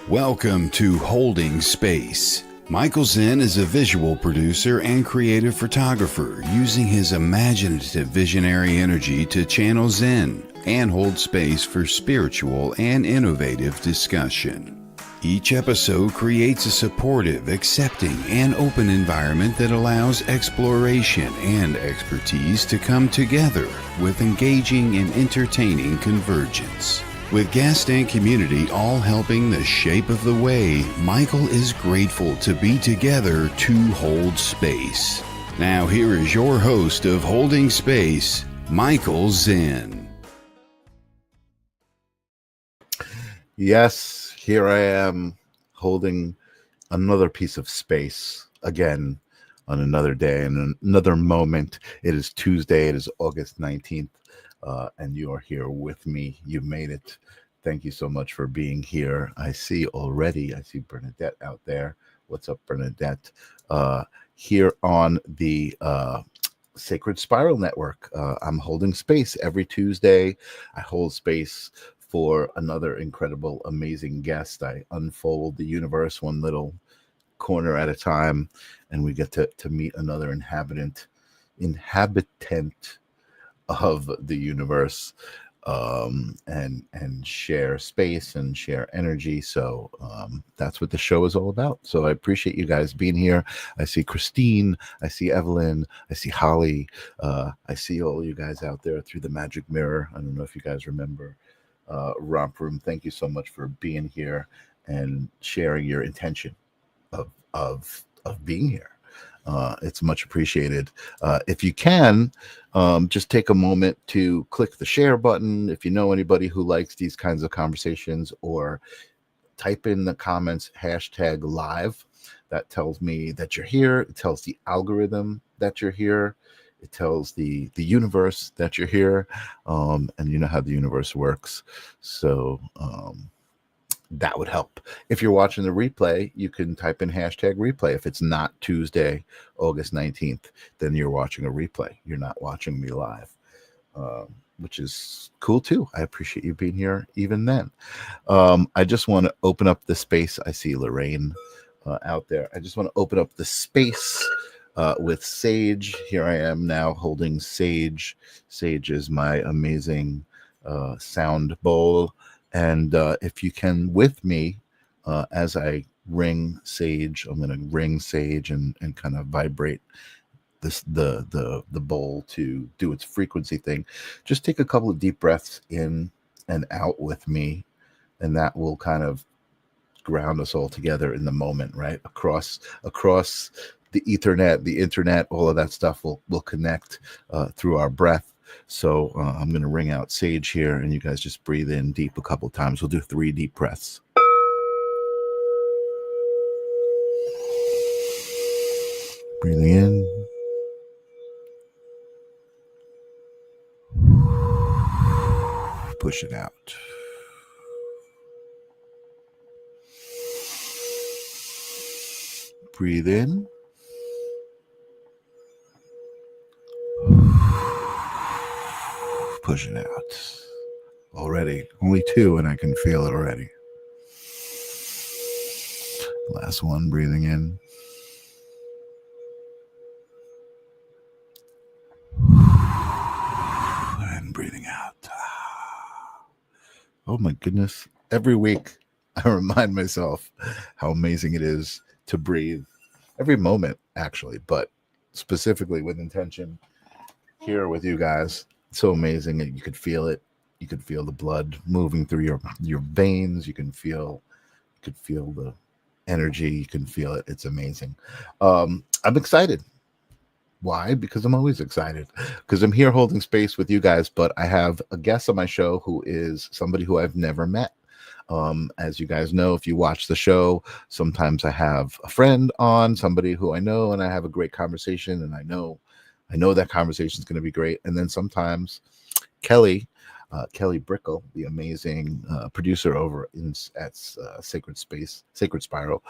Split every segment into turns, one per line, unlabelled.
Welcome to Holding Space. Michael Zen is a visual producer and creative photographer using his imaginative visionary energy to channel Zen and hold space for spiritual and innovative discussion. Each episode creates a supportive, accepting, and open environment that allows exploration and expertise to come together with engaging and entertaining convergence. With guest and community all helping the shape of the way, Michael is grateful to be together to hold space. Now here is your host of Holding Space, Michael Zen.
Yes, here I am holding another piece of space again on another day and another moment. It is Tuesday. It is August 19th. And you are here with me. You made it. Thank you so much for being here. I see Bernadette out there. What's up, Bernadette? Here on the Sacred Spiral Network. I'm holding space every Tuesday. I hold space for another incredible, amazing guest. I unfold the universe one little corner at a time, and we get to meet another inhabitant of the universe, and share space and share energy. So that's what the show is all about. So I appreciate you guys being here. I see Christine, I see Evelyn, I see Holly, I see all you guys out there through the magic mirror. I don't know if you guys remember Romp Room. Thank you so much for being here and sharing your intention of being here. It's much appreciated. If you can, just take a moment to click the share button if you know anybody who likes these kinds of conversations, or type in the comments #live. That tells me that you're here. It tells the algorithm that you're here. It tells the universe that you're here. And you know how the universe works. So that would help. If you're watching the replay, you can type in #replay. If it's not Tuesday, August 19th, then you're watching a replay. You're not watching me live, which is cool too. I appreciate you being here even then. I just want to open up the space. I see Lorraine out there. I just want to open up the space with Sage. Here I am now holding Sage. Sage is my amazing sound bowl. And if you can with me, as I ring Sage, I'm going to ring Sage and kind of vibrate the bowl to do its frequency thing. Just take a couple of deep breaths in and out with me, and that will kind of ground us all together in the moment, right? Across the Ethernet, the internet, all of that stuff will connect through our breath. So I'm going to ring out Sage here, and you guys just breathe in deep a couple times. We'll do 3 deep breaths. Breathing in. Push it out. Breathe in. Push it out. Already. Only 2, and I can feel it already. Last one, breathing in. And breathing out. Oh my goodness. Every week, I remind myself how amazing it is to breathe. Every moment, actually, but specifically with intention here with you guys. So amazing. You could feel it. You could feel the blood moving through your veins. You can feel the energy. You can feel it. It's amazing. I'm excited. Why? Because I'm always excited, because I'm here holding space with you guys, but I have a guest on my show who is somebody who I've never met. As you guys know, if you watch the show, sometimes I have a friend on, somebody who I know, and I have a great conversation, and I know that conversation is going to be great. And then sometimes Kelly Brickle, the amazing producer over at Sacred Spiral,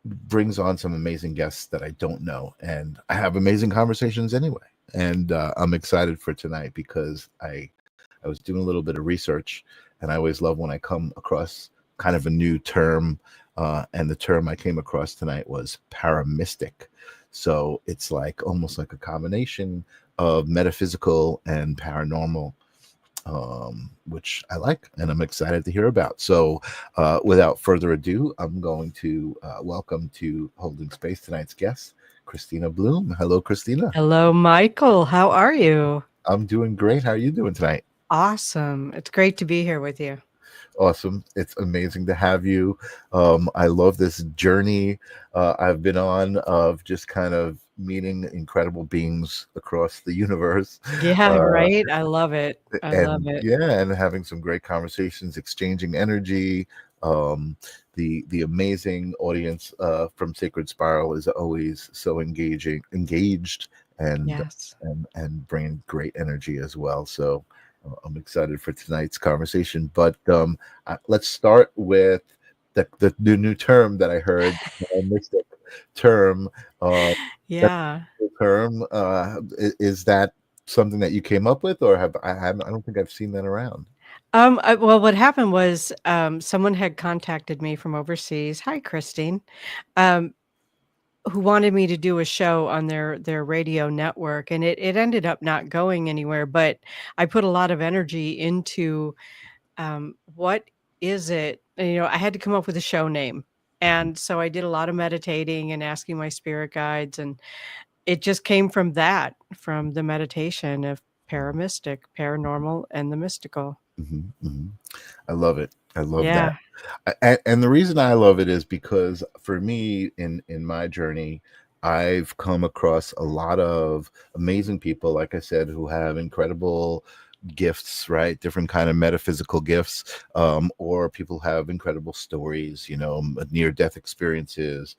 brings on some amazing guests that I don't know, and I have amazing conversations anyway. And I'm excited for tonight because I was doing a little bit of research, and I always love when I come across kind of a new term, and the term I came across tonight was paramistic. So it's like almost like a combination of metaphysical and paranormal, which I like and I'm excited to hear about. So, without further ado, I'm going to welcome to Holding Space tonight's guest, Kristina Bloom. Hello, Kristina.
Hello, Michael. How are you?
I'm doing great. How are you doing tonight?
Awesome. It's great to be here with you.
Awesome. It's amazing to have you. I love this journey I've been on of just kind of meeting incredible beings across the universe.
Yeah,
Uh,
right. I love it. I love
and
it.
yeah, and having some great conversations, exchanging energy. Um, the amazing audience from Sacred Spiral is always so engaged, and
Yes.
bringing great energy as well. So I'm excited for tonight's conversation. But let's start with the new term that I heard, mystic term. Uh, that
Yeah.
term is that something that you came up with, or I don't think I've seen that around.
Well, what happened was someone had contacted me from overseas. Hi, Christine. Um, who wanted me to do a show on their radio network, and it ended up not going anywhere. But I put a lot of energy into what is it? I had to come up with a show name. And so I did a lot of meditating and asking my spirit guides, and it just came from the meditation of paramystic, paranormal, and the mystical.
Hmm. I love it. I love that.
Yeah.
And the reason I love it is because for me, in my journey, I've come across a lot of amazing people, like I said, who have incredible gifts, right? Different kind of metaphysical gifts, or people have incredible stories, near death experiences,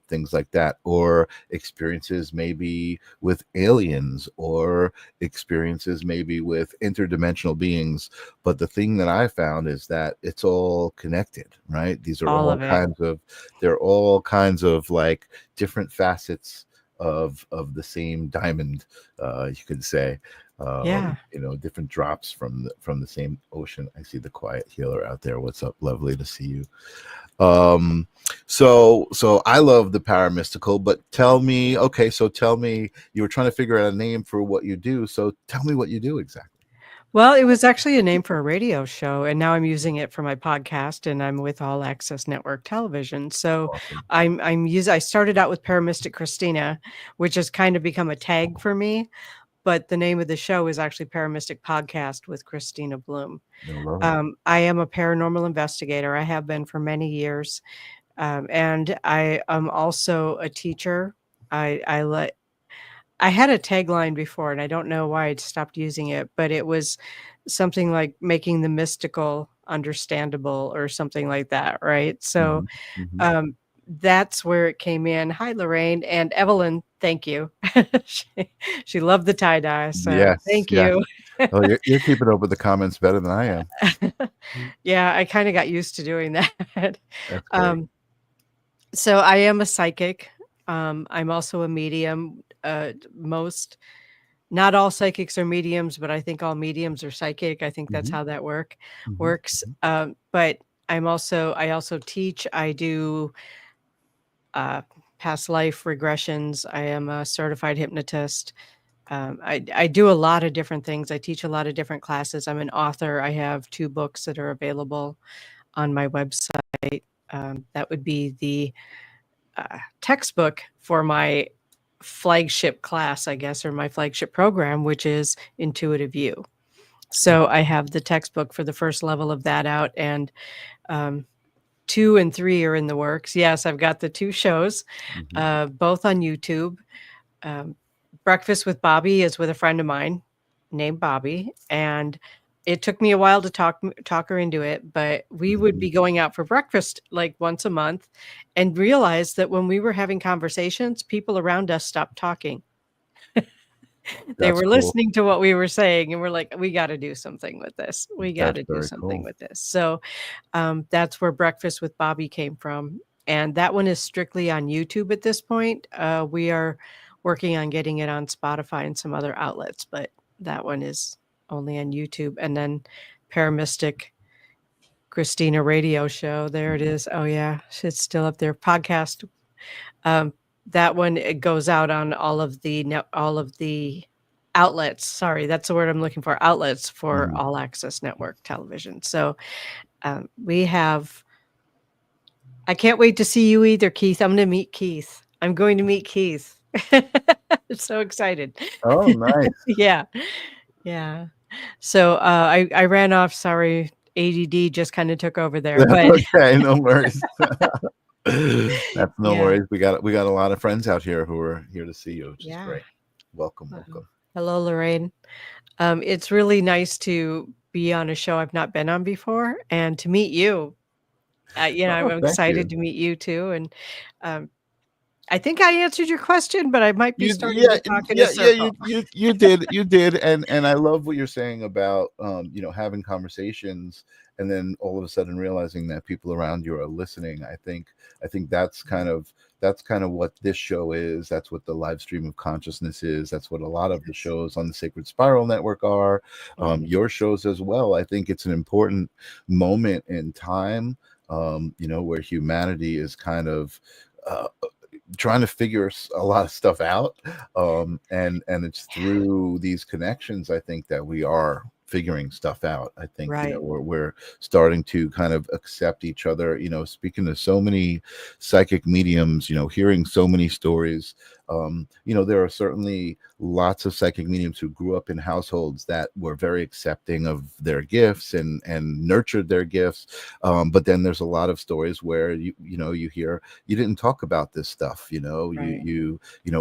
things like that, or experiences maybe with aliens, or experiences maybe with interdimensional beings. But the thing that I found is that it's all connected, right? These are
All
all
of it.
kinds of, they're all kinds of like different facets of the same diamond, you could say.
Yeah.
Different drops from the same ocean. I see the quiet healer out there. What's up? Lovely to see you. um so I love the paramystical, but tell me, you were trying to figure out a name for what you do, so tell me what you do exactly.
Well, it was actually a name for a radio show, and now I'm using it for my podcast, and I'm with All Access Network Television. So
Awesome.
I started out with Paramystic Christina, which has kind of become a tag for me. But the name of the show is actually Paramystic Podcast with Christina Bloom.
I love it.
I am a paranormal investigator. I have been for many years, and I am also a teacher. I had a tagline before, and I don't know why I'd stopped using it, but it was something like making the mystical understandable or something like that, right? So
Hmm. Hmm.
um, that's where it came in. Hi, Lorraine and Evelyn. Thank you. she, she loved the tie dye, so
Yes,
thank
yes.
you.
Oh, you're keeping up with the comments better than I am.
Yeah, I kind of got used to doing that.
That's great.
um, so I am a psychic. I'm also a medium. Most Not all psychics are mediums, but I think all mediums are psychic. I think that's
Hmm.
how that
Hmm.
works. But I also teach. I do uh, past life regressions. I am a certified hypnotist. I do a lot of different things. I teach a lot of different classes. I'm an author. I have 2 books that are available on my website. That would be the textbook for my flagship class, I guess, or my flagship program, which is Intuitive You. So I have the textbook for the first level of that out, and um, 2 and 3 are in the works. Yes, I've got the 2 shows,
Hmm.
both on YouTube. Um, Breakfast with Bobby is with a friend of mine named Bobby, and it took me a while to talk her into it, but we would
Hmm.
be going out for breakfast like once a month and realized that when we were having conversations, people around us stopped talking. They
That's
were
cool.
listening to what we were saying, and we're like, "We gotta do something with this. We
That's
gotta do
very
something
cool.
with this." So, that's where Breakfast with Bobby came from, and that one is strictly on YouTube at this point. We are working on getting it on Spotify and some other outlets, but that one is only on YouTube. And then Paramystic Kristina radio show. There it is. Oh yeah, it's still up there. Podcast. Um, that one, it goes out on all of the outlets. Sorry, that's the word I'm looking for. Outlets for
Mhm.
All Access Network television. So we have. I can't wait to see you either, Keith. I'm going to meet Keith. I'm going to meet Keith. I'm so excited.
Oh, nice.
Yeah. Yeah. So I ran off. Sorry, ADD just kind of took over there.
That's
But
okay. No worries. That's no
yeah,
worries. We got a lot of friends out here who are here to see you, which is
yeah.
great. Welcome,
Wow.
welcome.
Hello, Lorraine. It's really nice to be on a show I've not been on before and to meet you. I'm
Oh, thank
excited
you.
to meet you too. And um, I think I answered your question, but I might be
You
starting
yeah
to talk in a
yeah
circle.
you did, and I love what you're saying about having conversations and then all of a sudden realizing that people around you are listening. I think that's kind of what this show is. That's what the live stream of consciousness is. That's what a lot of the
Yes.
shows on the Sacred Spiral Network are.
Mhm.
Your shows as well. I think it's an important moment in time, where humanity is kind of uh, trying to figure a lot of stuff out, and it's through these connections, I think, that we are figuring stuff out. I think
Right.
we're starting to kind of accept each other, speaking to so many psychic mediums, hearing so many stories. There are certainly lots of psychic mediums who grew up in households that were very accepting of their gifts and nurtured their gifts, but then there's a lot of stories where you hear you didn't talk about this stuff.
Right.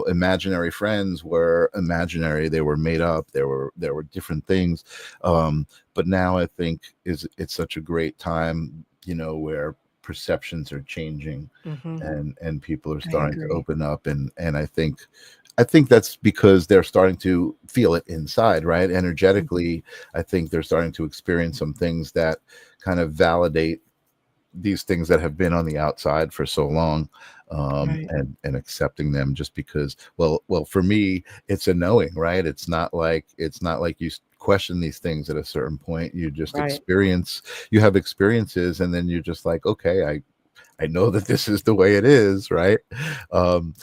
Imaginary friends were imaginary, they were made up, there were different things. But now I think it's such a great time, where perceptions are changing,
Mhm.
and people are
I
starting to
agree.
open up, and I think that's because they're starting to feel it inside, right?
Mhm.
Energetically, I think they're starting to experience some things that kind of validate these things that have been on the outside for so long,
Right.
and accepting them, just because, well, for me, it's a knowing, right? It's not like you question these things at a certain point. You just
Right.
you have experiences, and then you're just like, okay, I know that this is the way it is, right? um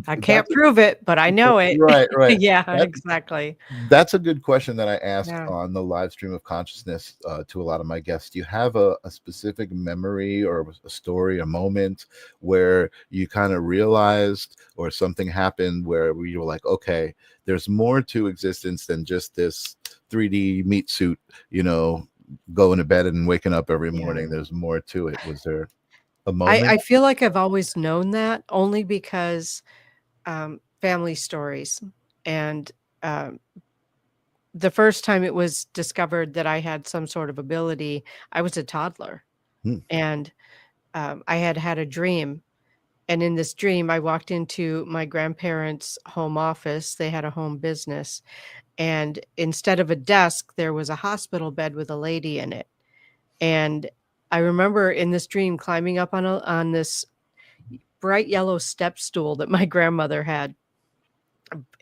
I can't
that's
prove it, but I know it.
right.
Yeah,
That
exactly.
that's a good question that I ask
Yeah.
on the live stream of consciousness, to a lot of my guests. Do you have a specific memory or a story, a moment where you kind of realized, or something happened where you were like, okay, there's more to existence than just this 3D meat suit, going to bed and waking up every
Yeah.
morning? There's more to it. Was there a
I
moment?
I feel like I've always known that only because, family stories, and, um, the first time it was discovered that I had some sort of ability, I was a toddler,
Hmm,
and, I had had a dream, and in this dream, I walked into my grandparents' home office. They had a home business, and instead of a desk, there was a hospital bed with a lady in it, and I remember in this dream climbing up on this bright yellow step stool that my grandmother had.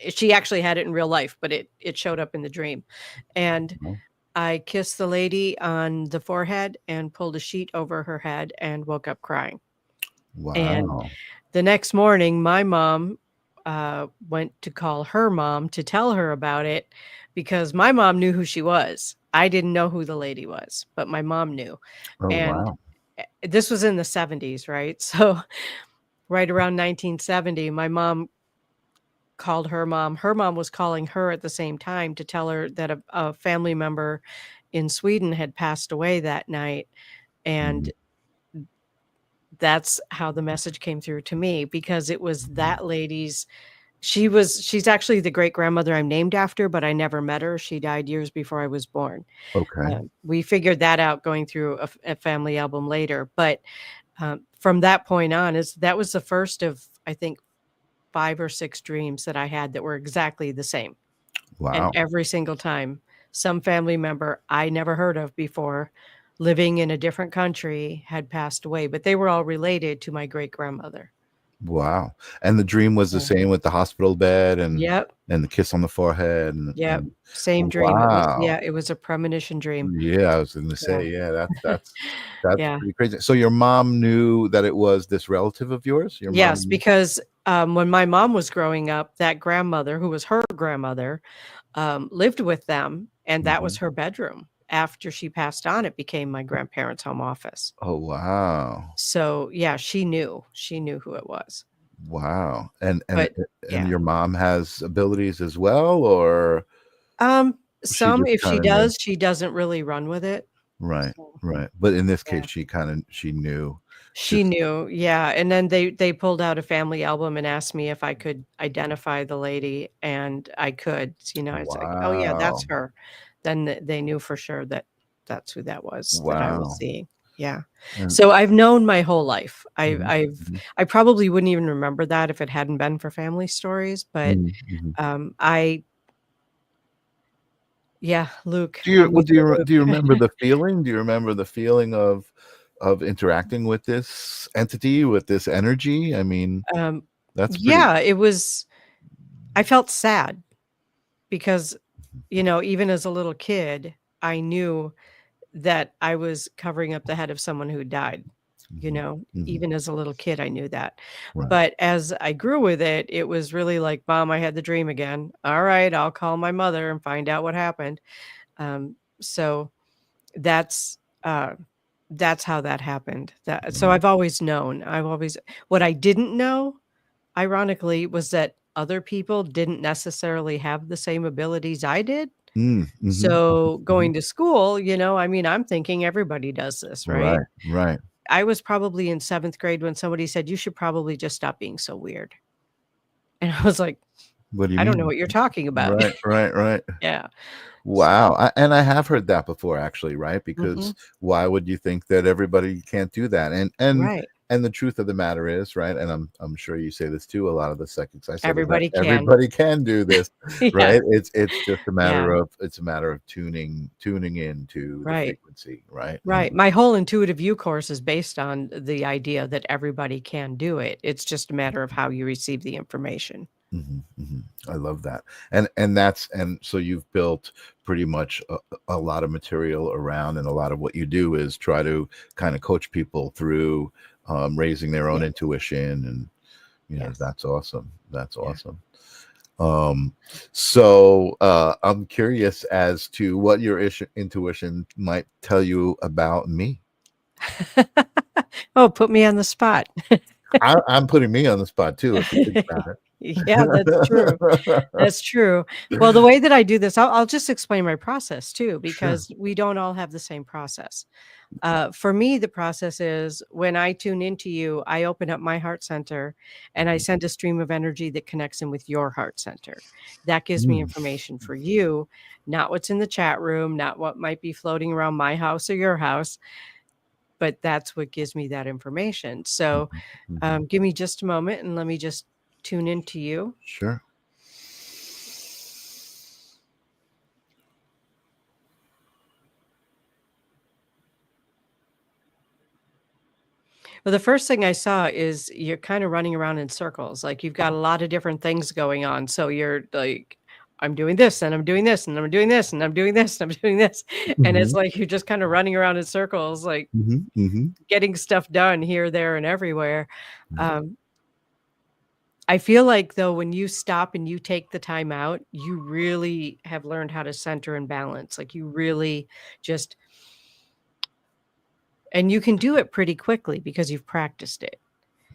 She actually had it in real life, but it showed up in the dream, and
no.
I kissed the lady on the forehead and pulled a sheet over her head and woke up crying. And
Wow.
the next morning, my mom, went to call her mom to tell her about it because my mom knew who she was. I didn't know who the lady was, but my mom knew.
Oh,
And,
wow.
this was in the '70s, right? So, right around 1970, my mom called her mom. Her mom was calling her at the same time to tell her that a family member in Sweden had passed away that night, and
Mhm.
that's how the message came through to me because it was that lady's. She's actually the great-grandmother I'm named after, but I never met her. She died years before I was born.
Okay.
We figured that out going through a family album later, but, from that point on, is that was the first of, I think, 5 or 6 dreams that I had that were exactly the same, and
Wow.
every single time, some family member I never heard of before, living in a different country, had passed away, but they were all related to my great-grandmother.
Wow. And the dream was the
Yeah.
same with the hospital bed
Yep.
and the kiss on the forehead
Yep.
and
Same dream. It was,
wow.
yeah, it was a premonition dream.
Yeah, I was gonna
Yeah.
say, yeah, that's
Yeah.
pretty crazy. So your mom knew that it was this relative of yours? Your mom
Yes,
knew?
because when my mom was growing up, that grandmother, who was her grandmother, lived with them, and that was
Mhm.
her bedroom. After she passed on, it became my grandparents' home office.
Oh, wow.
So, yeah, she knew. She knew who it was.
Wow.
But
And
yeah.
your mom has abilities as well, or she
Some
just
if she
kinda knew?
does, she doesn't really run with it.
Right,
So,
right. But in this case,
yeah.
she knew.
She
Just
knew, yeah, and then they pulled out a family album and asked me if I could identify the lady, and I could, it's like, "Oh, yeah, that's
wow.
her." Then they knew for sure that that's who that was that I was
Wow.
seeing. Yeah.
And
So I've known my whole life.
mhm, mhm,
I probably wouldn't even remember that if it hadn't been for family stories, but,
mhm, mhm.
I yeah, Luke, I'm with you,
Do you
Luke.
remember the feeling? Do you remember the feeling of interacting with this entity, with this energy? I mean,
Um,
that's pretty
yeah, it was I felt sad because, even as a little kid, I knew that I was covering up the head of someone who died,
mhm, mhm.
even as a little kid, I knew that.
Right.
But as I grew with it, it was really like, "Mom, I had the dream again. All right, I'll call my mother and find out what happened." So that's, uh, that's how that happened. So
Wow.
I've always known. I've always what I didn't know, ironically, was that other people didn't necessarily have the same abilities I did.
Mm, mhm, mhm,
So,
mhm.
going to school, I mean, I'm thinking everybody does this, right?
Right, right.
I was probably in 7th grade when somebody said, "You should probably just stop being so weird." And I was like,
What do you
"I don't know
mean?
what you're talking about."
Right, right, right.
Yeah.
Wow,
So
and I have heard that before actually, right?
mhm.
Because why would you think that everybody can't do that?
Right.
And the truth of the matter is, right? And I'm sure you say this too. A lot of the psychics I said is that
Everybody can.
everybody can do this,
Yeah.
right? It's just a
Yeah.
matter of tuning into the
Right.
frequency, right?
Right. My whole Intuitive You course is based on the idea that everybody can do it. It's just a matter of how you receive the information.
Mhm, mhm. I love that. And so you've built pretty much a lot of material around, and a lot of what you do is try to kind of coach people through raising their own
Yeah.
intuition, and
Yes.
that's awesome. That's
Yeah.
awesome. Um, so I'm curious as to what your intuition might tell you about me.
Oh, put me on the spot.
I'm putting me on the spot too, if you think about
Yeah, that's true.
it.
That's true. Well, the way that I do this, I'll just explain my process too,
Sure.
because we don't all have the same process. For me, the process is when I tune into you, I open up my heart center and I
Mhm.
send a stream of energy that connects in with your heart center. That gives me
Mm.
information for you, not what's in the chat room, not what might be floating around my house or your house, but that's what gives me that information. So,
Mhm, mhm.
give me just a moment and let me just tune into you.
Sure.
Well, the first thing I saw is you're kind of running around in circles. Like you've got a lot of different things going on. So you're like, I'm doing this and I'm doing this and I'm doing this and I'm doing this and I'm doing this. And it's
Mhm,
like you're just kind of running around in circles, like
mhm, mhm,
getting stuff done here, there, and everywhere.
mm,
Um, I feel like though, when you stop and you take the time out, you really have learned how to center and balance. Like you really just, and you can do it pretty quickly because you've practiced it.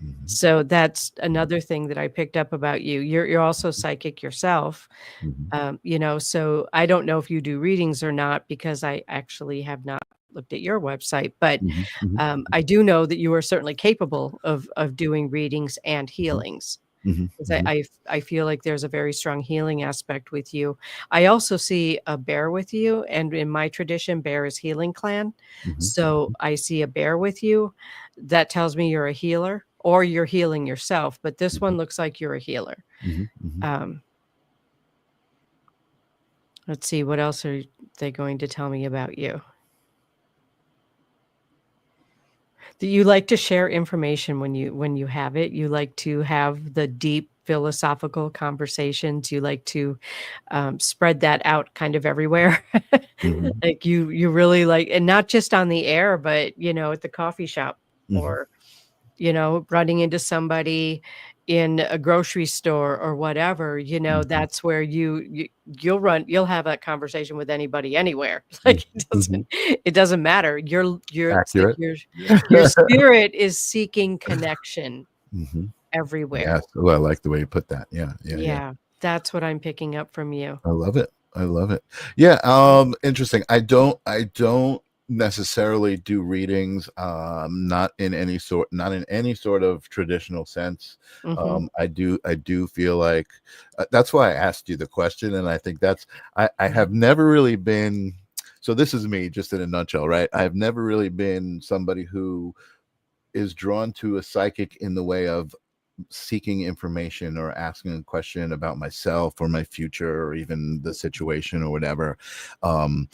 mhm,
So that's
mhm,
another thing that I picked up about you. You're also psychic yourself,
mhm,
so I don't know if you do readings or not because I actually have not looked at your website, but
mhm, mhm,
I do know that you are certainly capable of doing readings and
mhm,
healings.
mhm,
'Cause
mhm,
I feel like there's a very strong healing aspect with you. I also see a bear with you, and in my tradition, bear is healing clan.
mhm,
So
mhm,
I see a bear with you. That tells me you're a healer or you're healing yourself, but this
mhm,
one looks like you're a healer.
mhm, mhm.
Um, let's see, what else are they going to tell me about you? Do you like to share information when you have it? You like to have the deep philosophical conversations. You like to spread that out kind of everywhere.
Mhm,
Like you really like, and not just on the air, but at the coffee shop
mhm,
or running into somebody in a grocery store or whatever,
mhm,
that's where you'll have that conversation with anybody anywhere.
mhm,
Like
mhm.
it doesn't matter. It's like
Accurate.
your spirit is seeking connection
Mhm.
everywhere.
Yes. Well, I like the way you put that. Yeah, yeah, yeah.
Yeah, that's what I'm picking up from you.
I love it. I love it. Yeah, interesting. I don't necessarily do readings, not in any sort of traditional sense.
Mhm.
I do feel like that's why I asked you the question, and I think I have never really been, so this is me just in a nutshell, right? I've never really been somebody who is drawn to a psychic in the way of seeking information or asking a question about myself or my future or even the situation or whatever. Um,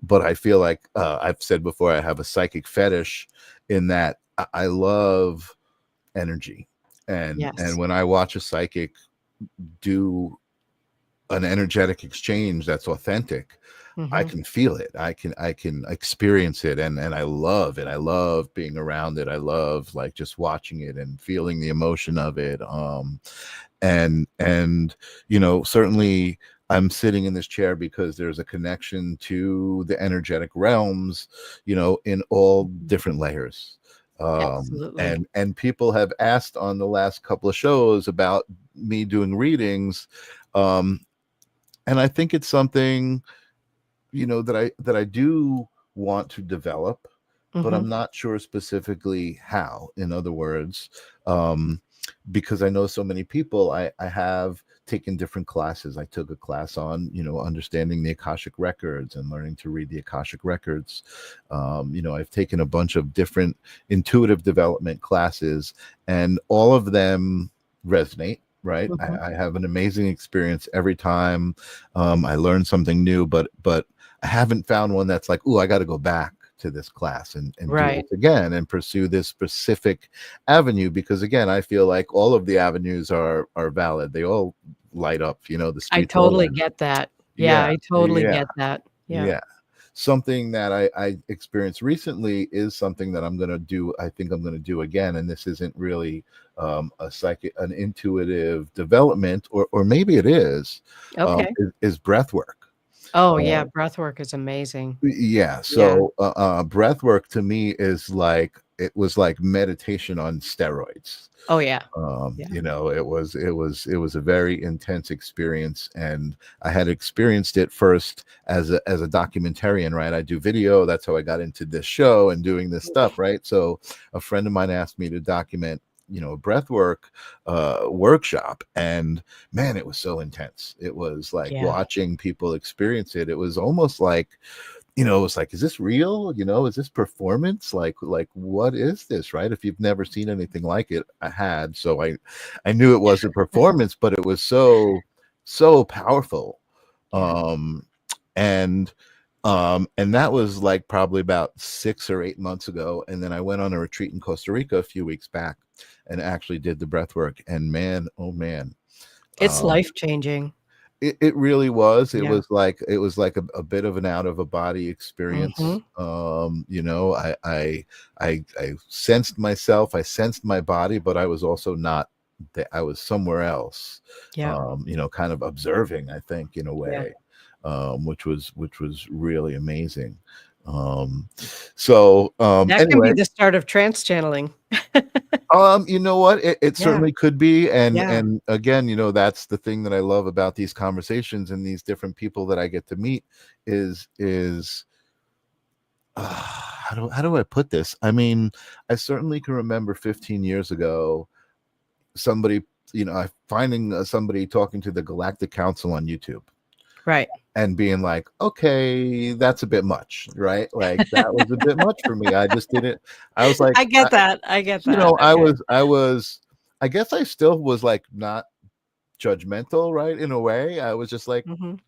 but I feel like I've said before, I have a psychic fetish in that I love energy, and
Yes.
when I watch a psychic do an energetic exchange that's authentic, I
Mhm.
can feel it. I can experience it, and I love it. I love being around it. I love like just watching it and feeling the emotion of it. And certainly I'm sitting in this chair because there's a connection to the energetic realms, in all
Mhm.
different layers.
Absolutely.
And people have asked on the last couple of shows about me doing readings. And I think it's something, that I do want to develop, but
Mhm.
I'm not sure specifically how. In other words, um, because I know so many people, I have taken different classes. I took a class on, understanding the Akashic records and learning to read the Akashic records. I've taken a bunch of different intuitive development classes, and all of them resonate. Right,
Mhm.
I have an amazing experience every time. I learn something new, but I haven't found one that's like, oh, I got to go back to this class and do
Right.
this again and pursue this specific avenue, because again, I feel like all of the avenues are valid. They all light up, the
I
streets all
totally
light up.
get that. Yeah,
Yeah,
I totally
yeah,
get that. Yeah.
yeah. Something that I experienced recently is something that I'm gonna do. I think I'm gonna do again, and this isn't really an intuitive development, or maybe it is,
Okay.
is breath work.
Oh,
Uh,
yeah, breath work is amazing.
yeah,
Yeah.
so breath work to me is like, it was like meditation on steroids.
Oh, yeah. Yeah.
It was a very intense experience, and I had experienced it first as a documentarian, right? I do video. That's how I got into this show and doing this stuff, right? So a friend of mine asked me to document, a breath work workshop, and man, it was so intense. It was like
Yeah.
watching people experience it. It was almost like, it was like, is this real? Is this performance? Like what is this, right? If you've never seen anything like it, I had, so I knew it was a performance, but it was so powerful.
Yeah.
um and and that was like probably about 6 or 8 months ago, and then I went on a retreat in Costa Rica a few weeks back and actually did the breath work, and man, oh man,
It's
um
life-changing.
it really was. It
Yeah.
was like, a bit of an out of a body experience.
Mhm.
I sensed myself, I sensed my body, but I was also not that. I was somewhere else.
Yeah.
Kind of observing, I think, in a
Yeah.
way, which was really amazing. Um,
That can be
anyway,
the start of trance channeling.
you know what? It
Yeah.
certainly could be, and
Yeah.
again, that's the thing that I love about these conversations and these different people that I get to meet is how do I put this? I mean, I certainly can remember 15 years ago somebody, finding somebody talking to the Galactic Council on YouTube
Right.
and being like, okay, that's a bit much, right? Like that was a bit much for me. I just didn't. I was like,
I get that. I get that. Okay.
I guess I still was like not judgmental, right? In a way, I was just like,
Mhm.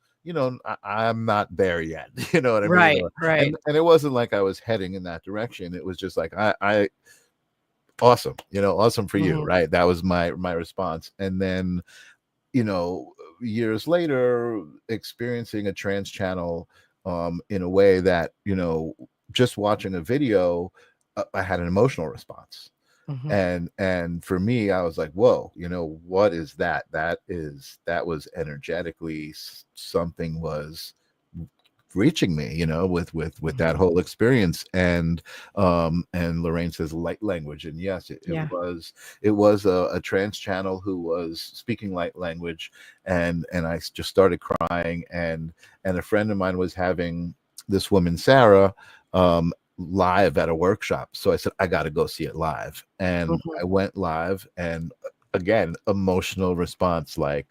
I'm not there yet. You know what I mean?
Right, right.
And it wasn't like I was heading in that direction. It was just like I awesome, awesome for you,
Mhm,
right? That was my response. And then, you know, years later, experiencing a trans channel in a way that, just watching a video, I had an emotional response.
mhm.
And for me, I was like, whoa, what is that? That was energetically something was reaching me, with that
Mhm.
whole experience. And Lorraine says light language, and yes,
Yeah.
it was a trans channel who was speaking light language. And I just started crying. And a friend of mine was having this woman Sarah live at a workshop, so I said I got to go see it live. And
Mhm.
I went live, and again, emotional response, like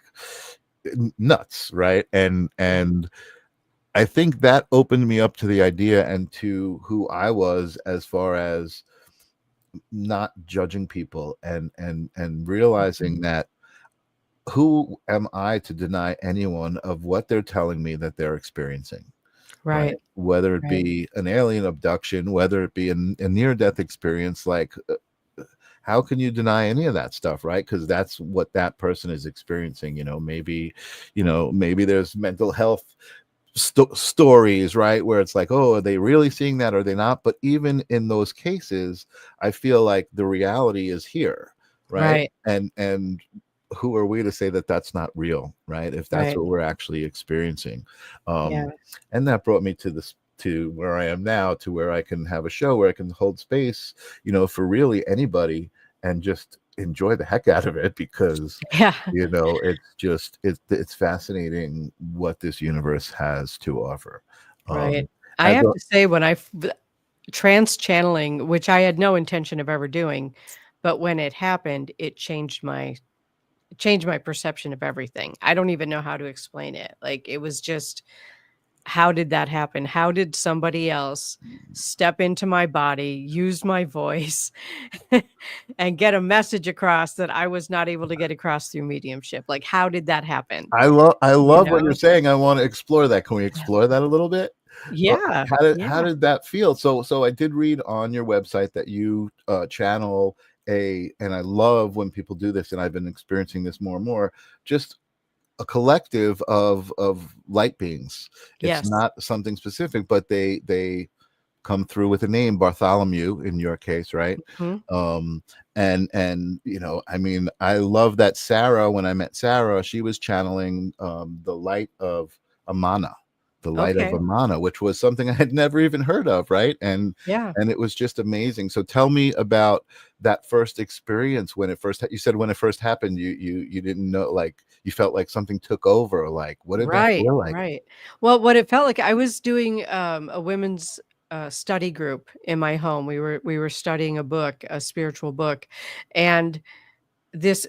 nuts, right? and
Yeah.
and I think that opened me up to the idea and to who I was, as far as not judging people, and
Mhm.
realizing that who am I to deny anyone of what they're telling me that they're experiencing, right?
Right,
Whether it
right,
be an alien abduction, whether it be a near death experience, like how can you deny any of that stuff, right? Because that's what that person is experiencing. Maybe there's mental health stories, right, where it's like, oh, are they really seeing that, or are they not? But even in those cases, I feel like the reality is here, right?
right,
And who are we to say that that's not real, right, if that's
right.
what we're actually experiencing?
Yeah,
And that brought me to where I am now, to where I can have a show where I can hold space, for really anybody, and just enjoy the heck out of it, because
yeah,
it's fascinating what this universe has to offer.
right.
um
I
as
have
a
to say when trance channeling, which I had no intention of ever doing, but when it happened, it changed my perception of everything. I don't even know how to explain it. Like, it was just, how did that happen? How did somebody else step into my body, use my voice, and get a message across that I was not able to get across through mediumship? Like, how did that happen?
I
You
love what you're
know?
saying. I want to explore that. Can we explore that a little bit?
Yeah,
How
yeah.
did that feel? So I did read on your website that you channel and I love when people do this, and I've been experiencing this more and more, just a collective of light beings. It's
Yes.
not something specific, but they come through with a name, Bartholomew in your case, right?
Mhm.
um and I mean, I love that Sarah, when I met Sarah, she was channeling the light of Amana,
Okay.
which was something I had never even heard of, right?
Yeah.
And it was just amazing. So tell me about that first experience. When it first, you said when it first happened, you didn't know, like, you felt like something took over. Like, what did that
Right,
feel like?
right. Well, what it felt like, I was doing, a women's, study group in my home. We were studying a book, a spiritual book, and this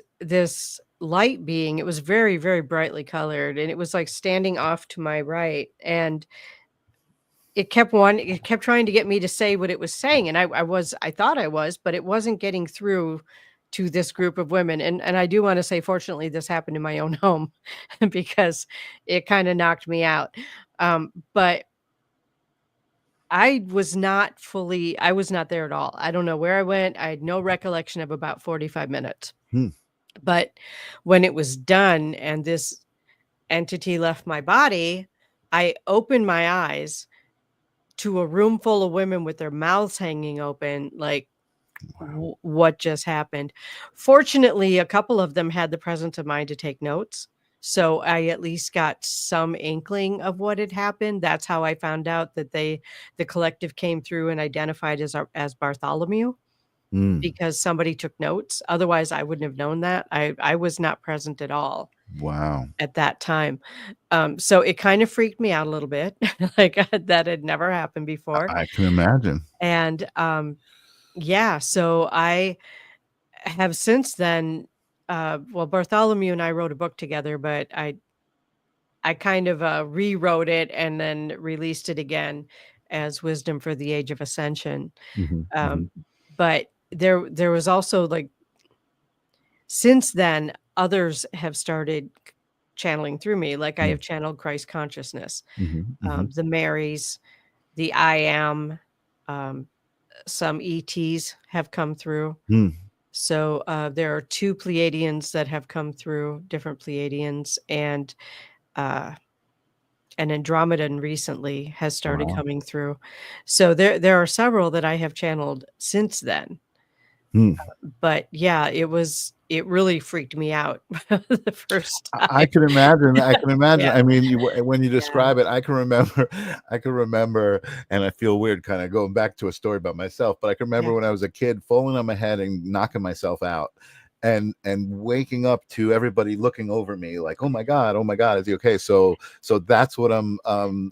light being, it was very, very brightly colored, and it was, like, standing off to my right, and it kept trying to get me to say what it was saying, and I thought I was, but it wasn't getting through to this group of women. And I do wanna say, fortunately, this happened in my own home because it kinda knocked me out. But I was not there at all. I don't know where I went. I had no recollection of about 45 minutes.
Hmm.
But when it was done and this entity left my body, I opened my eyes to a room full of women with their mouths hanging open, like,
Wow.
what just happened? Fortunately, a couple of them had the presence of mind to take notes, so I at least got some inkling of what had happened. That's how I found out that the collective came through and identified as Bartholomew,
Mm.
because somebody took notes. Otherwise, I wouldn't have known that. I was not present at all
Wow.
at that time. So it kind of freaked me out a little bit, like, that had never happened before.
I can imagine.
And, yeah, so I have since then, well, Bartholomew and I wrote a book together, but I kind of, rewrote it and then released it again as Wisdom for the Age of Ascension.
Mhm,
Um,
mhm.
but there was also, like, since then, others have started channeling through me. Like I have channeled Christ consciousness,
Mm-hmm.
the Marys, the I am, um, some ETs have come through.
Mm.
So there are 2 Pleiadians that have come through, different Pleiadians, and uh, an Andromedan recently has started
Wow.
coming through. So there are several that I have channeled since then.
Mm.
But yeah, it really freaked me out the first
I
time.
can imagine. I can imagine.
Yeah,
I mean, when you
yeah,
describe it, I can remember. I can remember, and I feel weird, kind of going back to a story about myself. But I can
yeah,
remember when I was a kid, falling on my head and knocking myself out, and waking up to everybody looking over me, like, oh my God, is he okay? So that's what I'm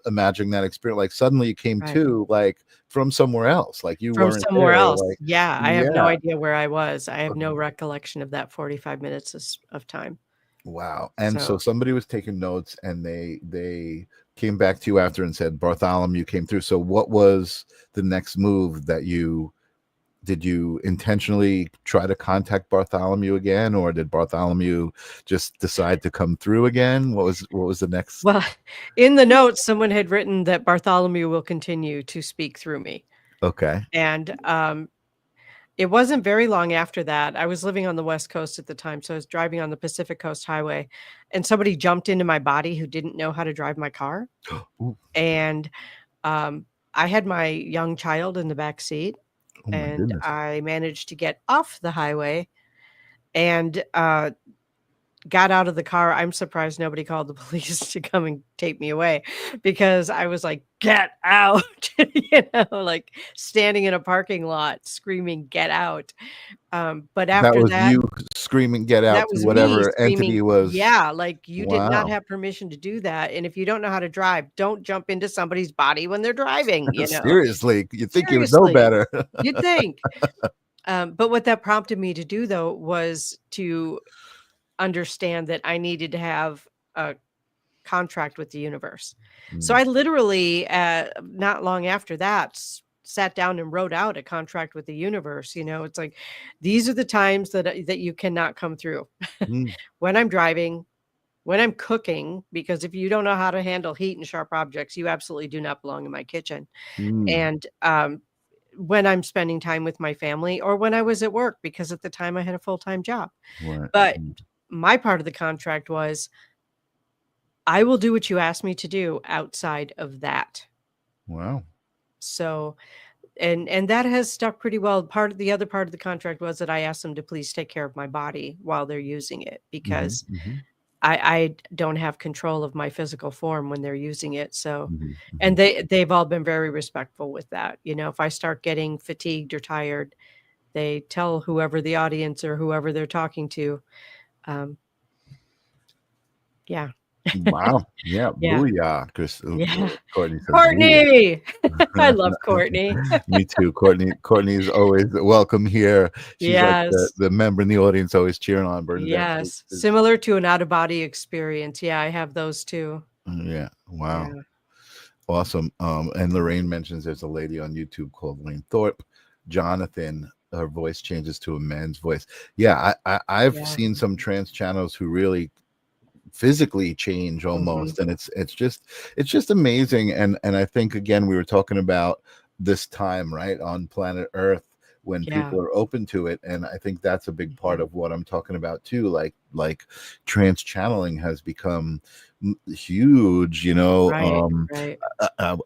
imagining that experience. Like suddenly you came
right.
to, like, from somewhere else, like you
From
weren't
somewhere
there,
else.
like,
Yeah, I have no
yeah.
idea where I was. I have no recollection of that 45 minutes of time.
Wow. And so
So,
somebody was taking notes, and they came back to you after and said Bartholomew came through. So what was the next move that you did? You intentionally try to contact Bartholomew again, or did Bartholomew just decide to come through again? What was the next?
well, in the notes, someone had written that Bartholomew will continue to speak through me.
Okay.
And it wasn't very long after that. I was living on the West Coast at the time, so I was driving on the Pacific Coast Highway, and somebody jumped into my body who didn't know how to drive my car.
Ooh,
And um, I had my young child in the back seat,
oh my
and
goodness.
I managed to get off the highway and got out of the car. I'm surprised nobody called the police to come and take me away because I was like, "Get out," like standing in a parking lot screaming, "Get out." But
That
after
was
that,
you screaming get out
that
to
was me
whatever
screaming,
entity was.
"Yeah," like, "You did not
Wow.
have permission to do that, and if you don't know how to drive, don't jump into somebody's body when they're driving," you know?
Seriously, you think you would know
Seriously,
better.
you'd think. But what that prompted me to do, though, was to understand that I needed to have a contract with the universe. So
Mm,
I literally, not long after that, sat down and wrote out a contract with the universe. It's like these are the times that you cannot come through.
mm,
When I'm driving, when I'm cooking, because if you don't know how to handle heat and sharp objects, you absolutely do not belong in my kitchen.
mm.
And when I'm spending time with my family, or when I was at work, because at the time I had a full time job.
Right.
But
Mm.
my part of the contract was I will do what you ask me to do outside of that.
Wow.
So, and that has stuck pretty well. The other part of the contract was that I asked them to please take care of my body while they're using it
Mhm,
because
mhm,
I don't have control of my physical form when they're using it. So,
mhm,
and
mhm.
they've all been very respectful with that. If I start getting fatigued or tired, they tell whoever the audience or whoever they're talking to. Um, yeah,
Wow. Yeah,
yeah,
booyah, Chris.
yeah.
Courtney says booyah.
Courtney, I love Courtney.
Me too. Courtney's always welcome here. She's like the
Yes.
the member in the audience always cheering on Bernadette.
Yes, similar to an out-of-body experience. Yeah, I have those too.
Yeah. Wow.
Yeah,
Awesome. And Lorraine mentions there's a lady on YouTube called Lane Thorpe. Jonathan, her voice changes to a man's voice. Yeah, I've
yeah.
seen some trans channels who really physically change
Mhm.
almost, and it's just amazing. And I think, again, we were talking about this time, right, on planet Earth, when
Yeah,
people are open to it, and I think that's a big part
mhm.
of what I'm talking about too. Like trans channeling has become huge,
Right, right.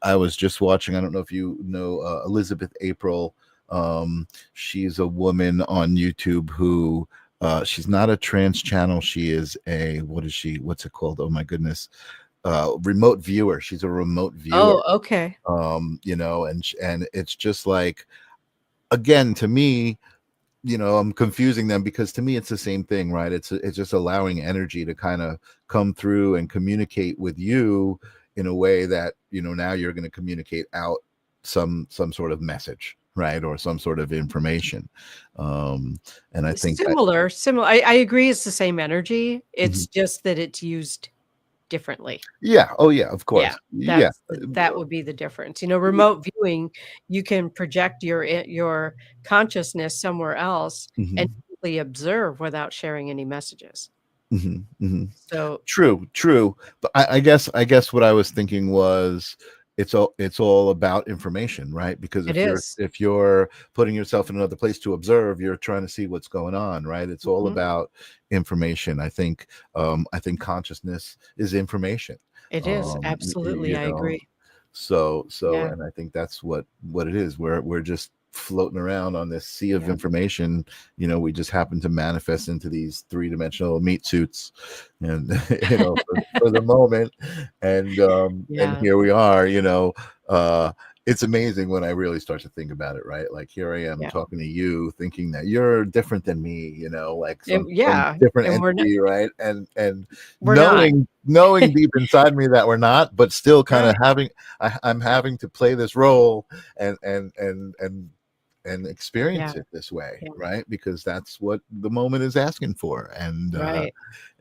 I was just watching, I don't know if you know, Elizabeth April. She's a woman on YouTube who, she's not a trans channel. She is a, what is she? What's it called? Oh my goodness. Remote viewer. She's a remote viewer.
Oh, okay.
And it's just like, again, to me, I'm confusing them, because to me it's the same thing, right? It's just allowing energy to kind of come through and communicate with you in a way that, now you're going to communicate out some sort of message, right? Or some sort of information. Um, and I think that.
Similar. I agree it's the same energy.
Mhm.
It's just that it's used differently.
Yeah. Oh yeah, of
Yeah,
course. Yeah.
that would be the difference. Remote viewing, you can project your consciousness somewhere else and
Mhm.
simply observe without sharing any messages.
Mhm, mhm.
So
True. But I guess what I was thinking was it's all about information, right? Because
it
if you're
is.
if you're putting yourself in another place to observe, you're trying to see what's going on, right? It's all
Mhm.
about information. I think consciousness is information.
It is, absolutely,
You
I
know,
agree.
so
Yeah,
and I think that's what it is. We're just floating around on this sea of
yeah,
information. We just happen to manifest into these three-dimensional meat suits, and for the moment, and
yeah,
here we are. It's amazing when I really start to think about it, right? Like, here I am
yeah.
talking to you, thinking that you're different than me, like some
Yeah,
different
and
entity, right? And
we're not.
knowing deep inside me that we're not, but still kind of
Right,
I'm having to play this role and experience
yeah,
it this way,
yeah,
right? Because that's what the moment is asking for,
right,